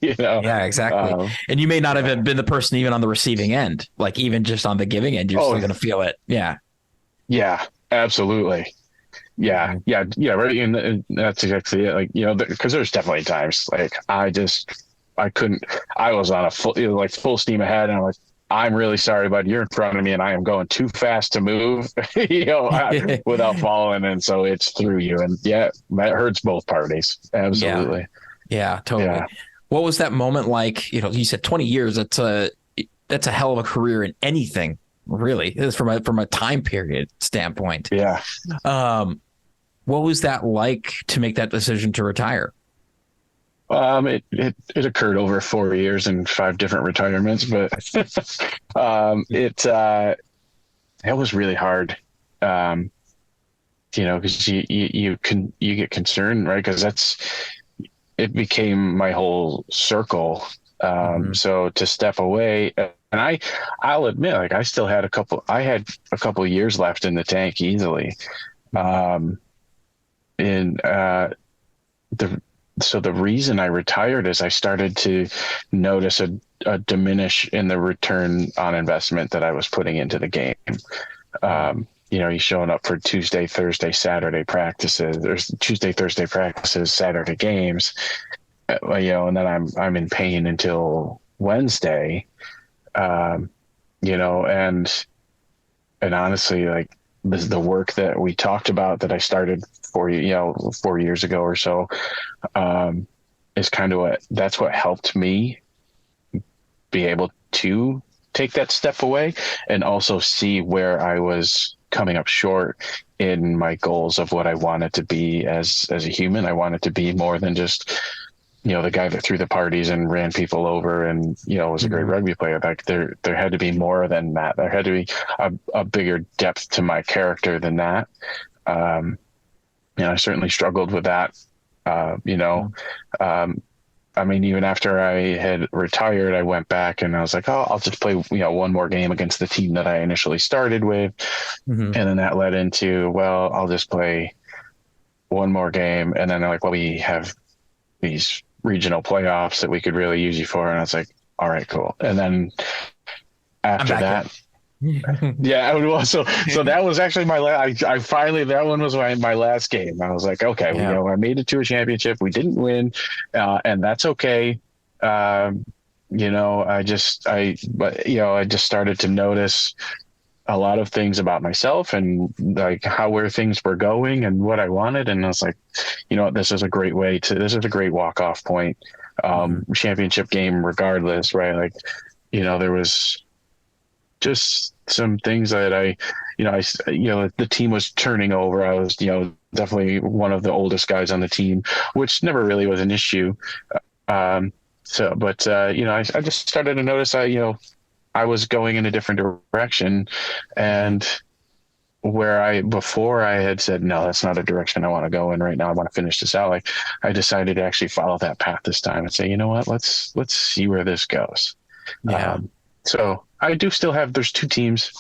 Yeah, exactly. And you may not have been the person even on the receiving end, like even just on the giving end, you're still going to feel it. Yeah. Yeah, absolutely. Yeah, right. And that's exactly it. Like, because there's definitely times like I was on a full steam ahead, and I'm like, I'm really sorry, bud. You're in front of me, and I am going too fast to move, without following, and so it's through you. And yeah, that hurts both parties. Absolutely. Yeah, totally. Yeah. What was that moment like? You said 20 years. That's a hell of a career in anything, really. It's from a time period standpoint. Yeah. What was that like to make that decision to retire? It occurred over 4 years and 5 different retirements, but it was really hard. Because you get concerned, right? Because it became my whole circle. So to step away, and I'll admit, like I had a couple years left in the tank easily. So the reason I retired is I started to notice a diminish in the return on investment that I was putting into the game. He's showing up for Tuesday, Thursday, Saturday practices. There's Tuesday, Thursday practices, Saturday games. And then I'm in pain until Wednesday. And honestly, like the work that we talked about that I started 4 years ago or so, is kind of that's what helped me be able to take that step away and also see where I was coming up short in my goals of what I wanted to be as a human. I wanted to be more than just, the guy that threw the parties and ran people over and, was a great rugby player. Like there had to be more than that. There had to be a bigger depth to my character than that. I certainly struggled with that. Even after I had retired, I went back and I was like, I'll just play, one more game against the team that I initially started with. And then that led into, I'll just play one more game. And then they're like, we have these regional playoffs that we could really use you for. And I was like, all right, cool. And then after that, yeah, so that was actually my last. I finally, that one was my last game. I was like, okay, I made it to a championship. We didn't win, and that's okay. I just started to notice a lot of things about myself and like where things were going and what I wanted. And I was like, this is a great walk-off point, championship game regardless, right? Like, there was just some things that the team was turning over. I was, definitely one of the oldest guys on the team, which never really was an issue. I just started to notice I was going in a different direction, and before I had said, no, that's not a direction I want to go in right now. I want to finish this out. Like I decided to actually follow that path this time and say, you know what, let's see where this goes. Yeah. So I do still have, there's 2 teams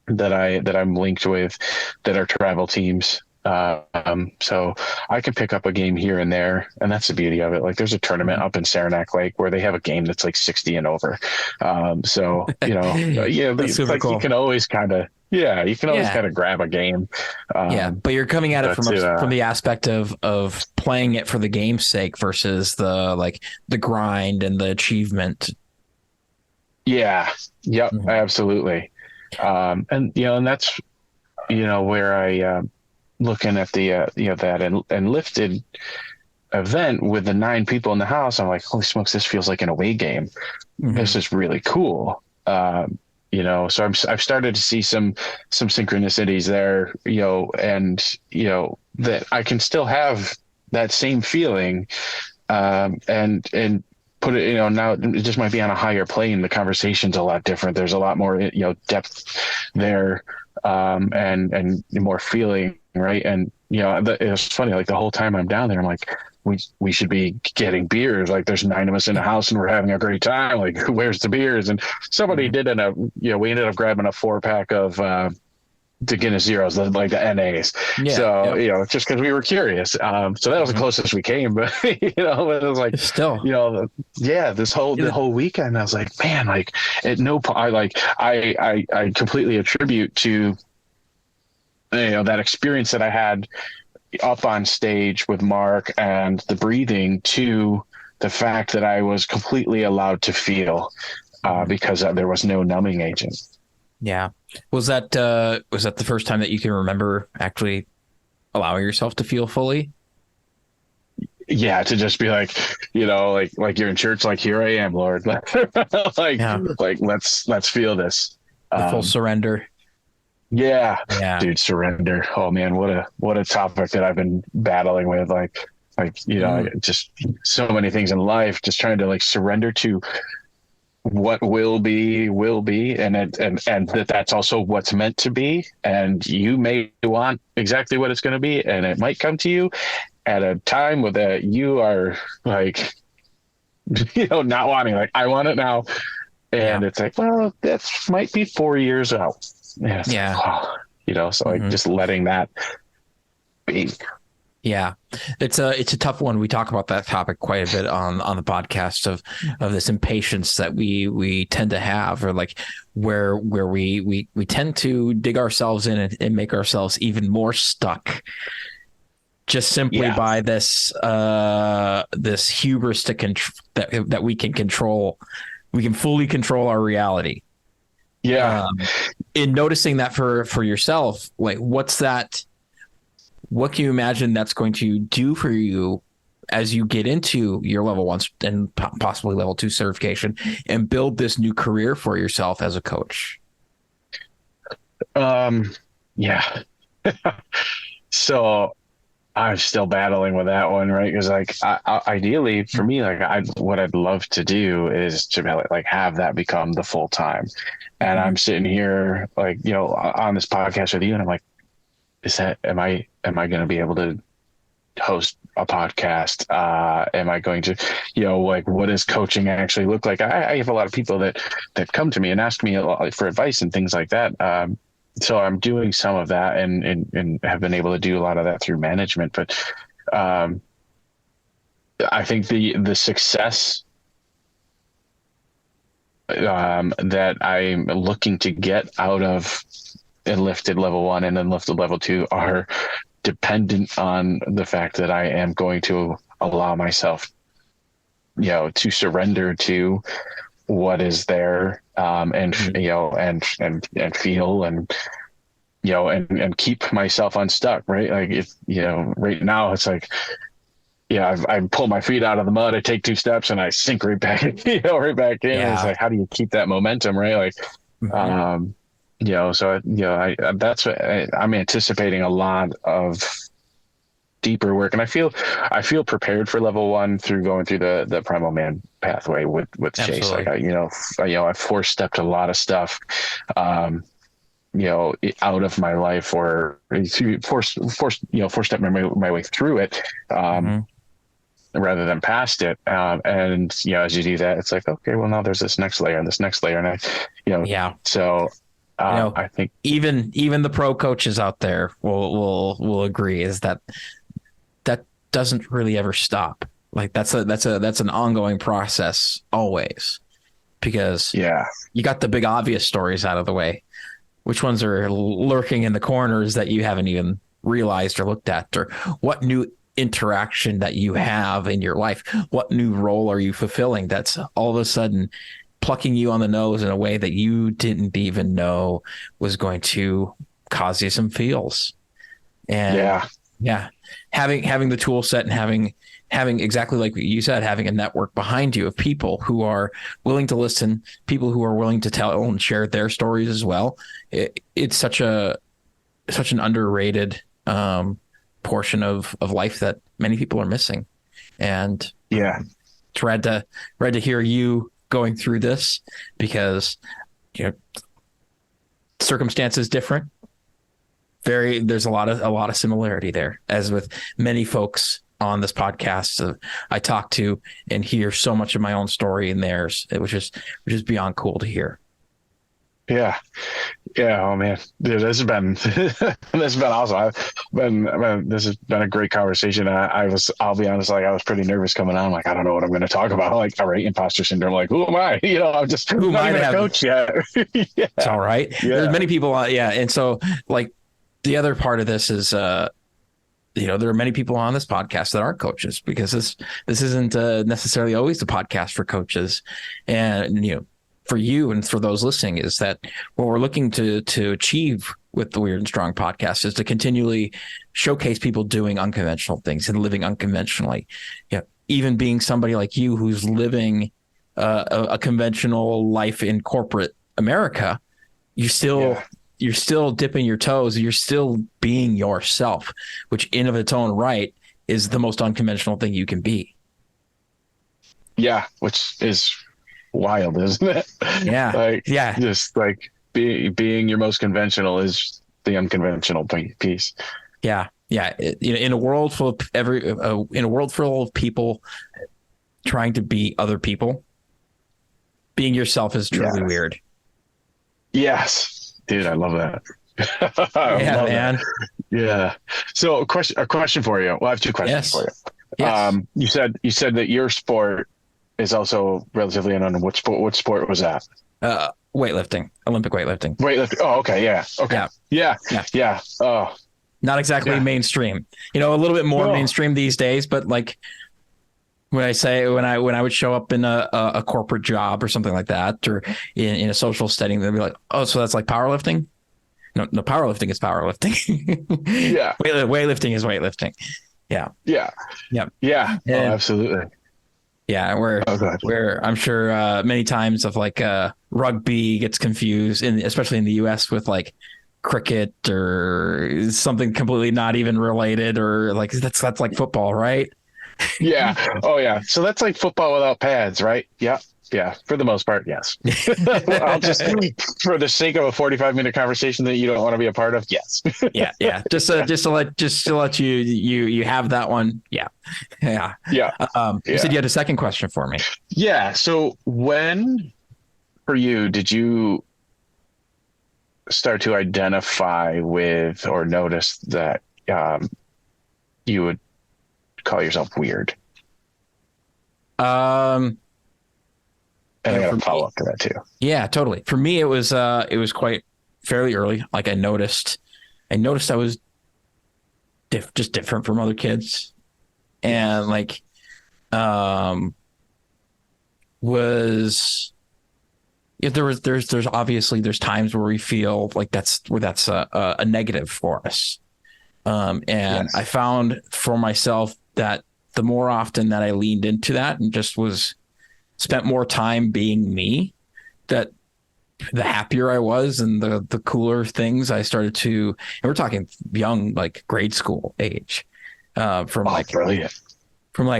that I'm linked with that are travel teams. So I can pick up a game here and there, and that's the beauty of it. Like there's a tournament up in Saranac Lake where they have a game that's like 60 and over. That's super cool. You can always kind of, Yeah, you can always Yeah. kind of grab a game. Yeah, but you're coming at it But from the aspect of playing it for the game's sake versus the grind and the achievement. yeah, yep, Mhm. absolutely. And and that's where I looking at the that and lifted event with the 9 people in the house. I'm like, holy smokes, this feels like an away game. This Mhm. is really cool. So I've started to see some synchronicities there, and that I can still have that same feeling, and put it, now it just might be on a higher plane. The conversation's a lot different. There's a lot more, depth there, and more feeling, right? And it was funny. Like the whole time I'm down there, I'm like, we should be getting beers. Like there's 9 of us in the house and we're having a great time. Like where's the beers? And somebody Mhm. did we ended up grabbing a 4-pack of the Guinness Zeros, like the NAs. Yeah. So, Yep. just because we were curious. So that was the Mhm. closest we came, but it was like, Still, yeah, the whole weekend, I was like, man, like at no point, I completely attribute to, that experience that I had up on stage with Mark and the breathing to the fact that I was completely allowed to feel, Mhm. because there was no numbing agent. Yeah. Was that the first time that you can remember actually allowing yourself to feel fully? Yeah, to just be like, like you're in church, like here I am, Lord, like Yeah. let's feel this. The full Um, surrender. yeah, Yeah. dude, surrender. Oh man, what a topic that I've been battling with. Like Mm. just so many things in life, just trying to like surrender to what will be, and that's also what's meant to be. And you may want exactly what it's going to be, and it might come to you at a time where that you are like, not wanting, like I want it now. Yeah. And it's like, well, that might be 4 years out. And it's like, Yeah. oh, so like Hmm. just letting that be. Yeah, it's a tough one. We talk about that topic quite a bit on the podcast of this impatience that we tend to have, or like where we tend to dig ourselves in and make ourselves even more stuck, just simply Yeah. by this hubris that we can control. We can fully control our reality. Yeah. In noticing that for yourself, like what can you imagine that's going to do for you as you get into your level 1 and possibly level 2 certification and build this new career for yourself as a coach? Yeah. So I'm still battling with that one, right? Because like ideally for me, like what I'd love to do is to like have that become the full time. And Mm-hmm. I'm sitting here like, on this podcast with you, and I'm like, is that am I going to be able to host a podcast? Am I going to, like what does coaching actually look like? I have a lot of people that come to me and ask me a lot for advice and things like that. So I'm doing some of that, and have been able to do a lot of that through management. But um, I think the success that I'm looking to get out of enlifted level 1 and enlifted level 2 are dependent on the fact that I am going to allow myself, to surrender to what is there, and Mm-hmm. and feel, and and keep myself unstuck, right? Like if right now it's like, yeah, I pull my feet out of the mud, I take 2 steps and I sink right back, right back in. It's Yeah. like, how do you keep that momentum, right? Like, Mm-hmm. um, so that's what I'm anticipating, a lot of deeper work, and I feel prepared for level 1 through going through the primal man pathway with Chase. Like Absolutely. I've 4-stepped a lot of stuff, um, out of my life, or force 4-step my way through it, Mm-hmm. rather than past it. And as you do that, it's like, okay, well now there's this next layer and this next layer, and Yeah. so You know, I think, even the pro coaches out there will agree is that doesn't really ever stop. Like that's an ongoing process always, because yeah, you got the big obvious stories out of the way. which ones are lurking in the corners that you haven't even realized or looked at, or what new interaction that you have in your life, what new role are you fulfilling that's all of a sudden plucking you on the nose in a way that you didn't even know was going to cause you some feels. And yeah, having the tool set and having exactly like you said, having a network behind you of people who are willing to listen, people who are willing to tell and share their stories as well. It's such an underrated portion of life that many people are missing. And it's rad to hear you going through this, because circumstances different. There's a lot of similarity there, as with many folks on this podcast I talk to and hear so much of my own story in theirs, which is beyond cool to hear. Yeah. Oh man, dude, this has been awesome. This has been a great conversation. I'll be honest, like I was pretty nervous coming on. Like, I don't know what I'm going to talk about. Like, all right, imposter syndrome. Like, who am I? I'm just who am I to have a coach yet? Yeah. It's all right. Yeah. There's many people. And so like the other part of this is, there are many people on this podcast that aren't coaches, because this isn't necessarily always the podcast for coaches. And, for you and for those listening, is that what we're looking to achieve with the Weird and Strong podcast is to continually showcase people doing unconventional things and living unconventionally. Even being somebody like you who's living a conventional life in corporate America, you're still dipping your toes. You're still being yourself, which in of its own right is the most unconventional thing you can be. Yeah, which is wild, isn't it? Yeah. Just like being your most conventional is the unconventional piece. Yeah. In a world full of people trying to be other people, being yourself is truly weird. Yes, dude, I love that. Man. That. Yeah. So a question for you. Well, I have two questions for you. Yes. You said that your sport is also relatively unknown. What sport was that? Weightlifting, Olympic weightlifting. Oh, okay. Yeah. Okay. Yeah. Oh, not exactly mainstream, a little bit more mainstream these days, but like when I would show up in a corporate job or something like that, or in a social setting, they'd be like, oh, so that's like powerlifting? No, powerlifting is powerlifting. Yeah. Weightlifting is weightlifting. Yeah. Yeah. Oh, absolutely. Yeah, where I'm sure many times of like rugby gets confused, especially in the U.S. with like cricket or something completely not even related, or like that's like football, right? Yeah. Oh yeah. So that's like football without pads, right? Yeah. Yeah. For the most part, yes. I'll just, for the sake of a 45-minute conversation that you don't want to be a part of, yes. Yeah. Just to let you have that one. Yeah. You said you had a second question for me. Yeah. So when, for you, did you start to identify with or notice that you would call yourself weird? And I got a follow up to that too. Yeah, totally. For me, it was quite fairly early. Like I noticed I was just different from other kids, and like there's obviously times where we feel like that's a negative for us. And I found for myself that the more often that I leaned into that and just spent more time being me, that the happier I was and the cooler things I started to, and we're talking young, like grade school age, from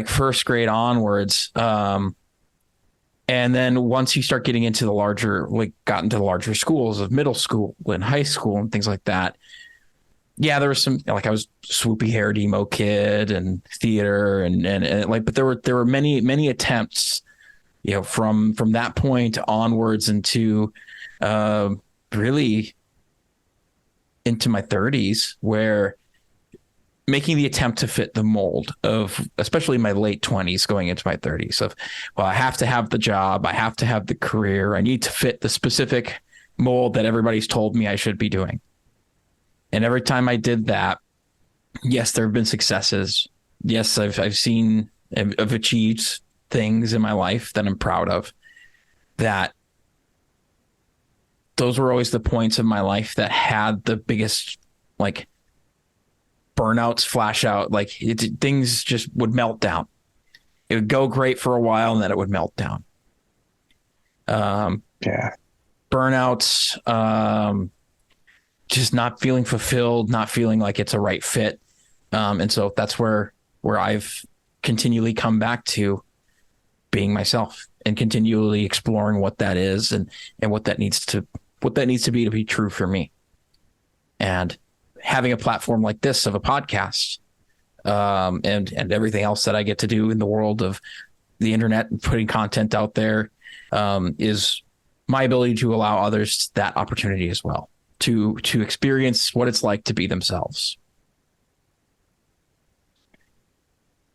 first grade onwards. And then once you start getting into got into the larger schools of middle school and high school and things like that. Yeah, there was some, like I was swoopy haired emo kid and theater and like, but there were many attempts, from that point onwards into really into my 30s, where making the attempt to fit the mold of, especially my late 20s going into my 30s, of, well, I have to have the job, I have to have the career, I need to fit the specific mold that everybody's told me I should be doing. And every time I did that, yes, there have been successes. Yes, I've achieved things in my life that I'm proud of. That those were always the points of my life that had the biggest like burnouts, flash out. Like things just would melt down. It would go great for a while and then it would melt down. Yeah. Burnouts, just not feeling fulfilled, not feeling like it's a right fit. And so that's where I've continually come back to being myself and continually exploring what that is and what that needs to be true for me. And having a platform like this of a podcast, and everything else that I get to do in the world of the internet and putting content out there, is my ability to allow others that opportunity as well to experience what it's like to be themselves.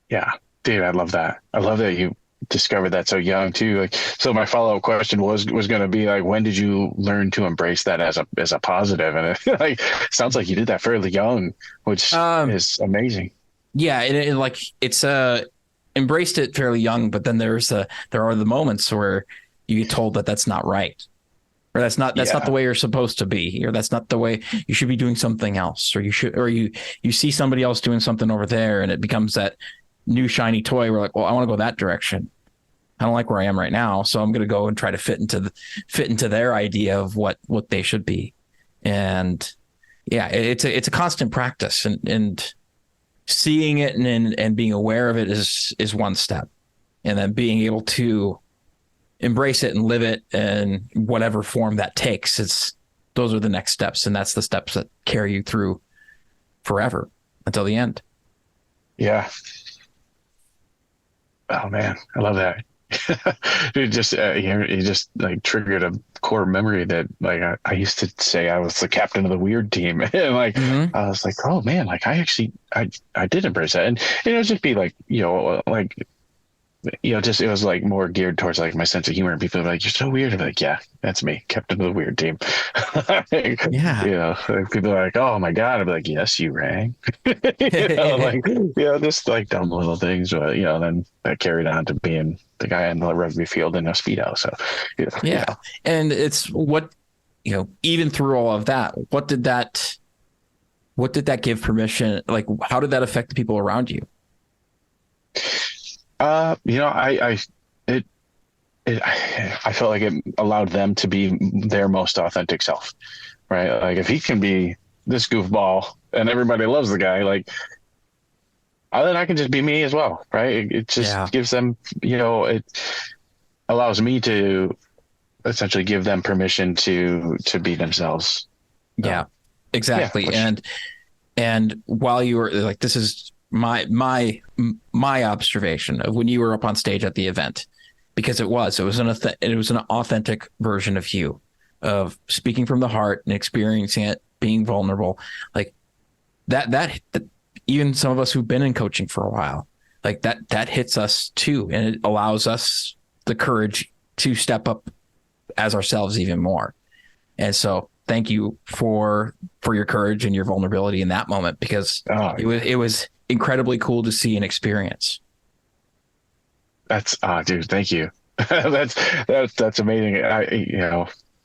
Yeah, dude, I love that. I love that you discovered that so young too. Like, so my follow-up question was going to be like, when did you learn to embrace that as a positive? And it like sounds like you did that fairly young, which is amazing. Yeah, it's embraced it fairly young, but then there are the moments where you get told that that's not right, or that's not the way you're supposed to be, or that's not the way you should be doing something else, or you see somebody else doing something over there, and it becomes that new shiny toy. We're like, well, I want to go that direction. I don't like where I am right now, so I'm going to go and try to fit into their idea of what they should be. And yeah, it's a constant practice, and seeing it and being aware of it is one step, and then being able to embrace it and live it in whatever form that takes. Those are the next steps, and that's the steps that carry you through forever until the end. Yeah. Oh man, I love that. You just like triggered a core memory that like I used to say I was the captain of the weird team, and like I was like, oh man, like I did embrace that, and it would just be like just it was like more geared towards like my sense of humor, and people are like, you're so weird. I'm like, yeah, that's me, captain of the weird team. Yeah. Like, people are like, oh my god. I'm like, yes, you rang. Just like dumb little things, but then that carried on to being the guy on the rugby field in a Speedo. So yeah. And it's what, even through all of that, what did that give permission? Like, how did that affect the people around you? I felt like it allowed them to be their most authentic self, right? Like if he can be this goofball and everybody loves the guy, like then I can just be me as well, right? It just gives them, it allows me to essentially give them permission to be themselves. Yeah, exactly. And while you were like, this is my observation of when you were up on stage at the event, because it was an authentic version of you, of speaking from the heart and experiencing it, being vulnerable, like that even some of us who've been in coaching for a while, like that hits us too, and it allows us the courage to step up as ourselves even more. And so thank you for your courage and your vulnerability in that moment, because it was incredibly cool to see and experience. That's dude, thank you. that's amazing.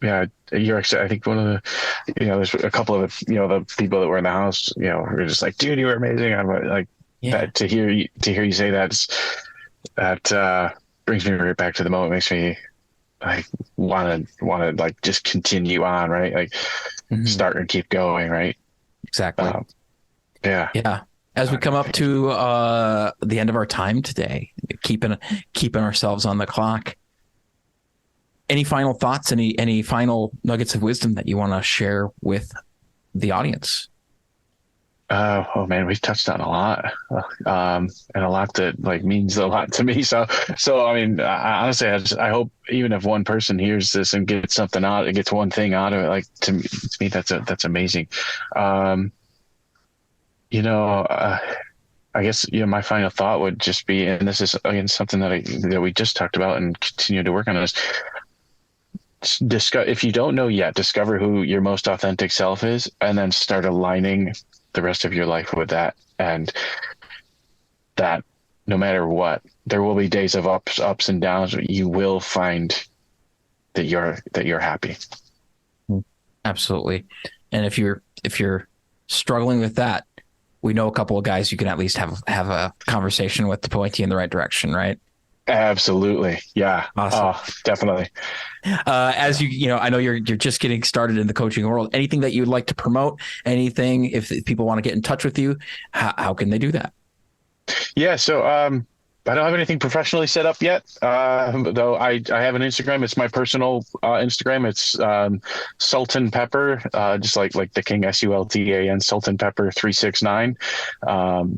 You're actually, I think one of the, there's a couple of the people that were in the house, were just like, dude, you were amazing. I'm like, that to hear you say that brings me right back to the moment. Makes me like want to like just continue on, right? Like start and keep going, right? Exactly. Yeah. As we come up to the end of our time today, keeping ourselves on the clock, any final thoughts, any final nuggets of wisdom that you want to share with the audience? Oh man, we've touched on a lot, and a lot that like means a lot to me. So I mean, honestly, I hope even if one person hears this and gets something out, it gets one thing out of it. Like to me, that's amazing. I guess my final thought would just be, and this is again something that we just talked about and continue to work on, is discover, if you don't know yet, discover who your most authentic self is, and then start aligning the rest of your life with that. And that, no matter what, there will be days of ups and downs, but you will find that you're happy. Absolutely. And if you're struggling with that, we know a couple of guys you can at least have a conversation with to point you in the right direction, right? Absolutely. Yeah. Awesome. Oh, definitely. As I know you're just getting started in the coaching world. Anything that you would like to promote? Anything, if people want to get in touch with you, how can they do that? Yeah. So, I don't have anything professionally set up yet, though I have an Instagram. It's my personal Instagram. It's Sultan Pepper, just like the King, SULTAN, Sultan Pepper 369.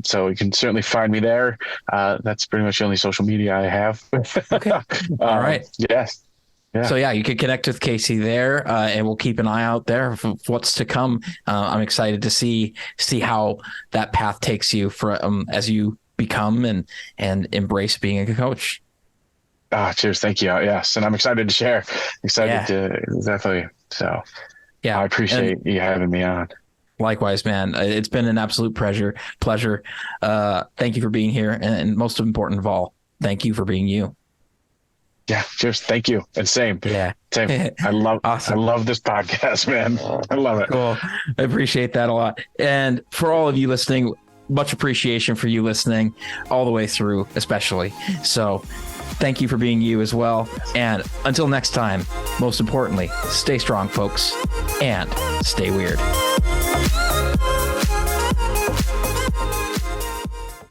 So you can certainly find me there. That's pretty much the only social media I have. Okay. All right. Yes. Yeah. So yeah, you can connect with Casey there, and we'll keep an eye out there for what's to come. I'm excited to see how that path takes you as you become and embrace being a coach. Cheers. Thank you. Yes. And I'm excited to share. To definitely. So yeah, I appreciate you having me on. Likewise, man. It's been an absolute pleasure. Thank you for being here. And most important of all, thank you for being you. Yeah. Cheers. Thank you. And same. Yeah. Same. Awesome. I love this podcast, man. I love it. Cool. I appreciate that a lot. And for all of you listening, much appreciation for you listening all the way through, especially. So thank you for being you as well. And until next time, most importantly, stay strong, folks, and stay weird.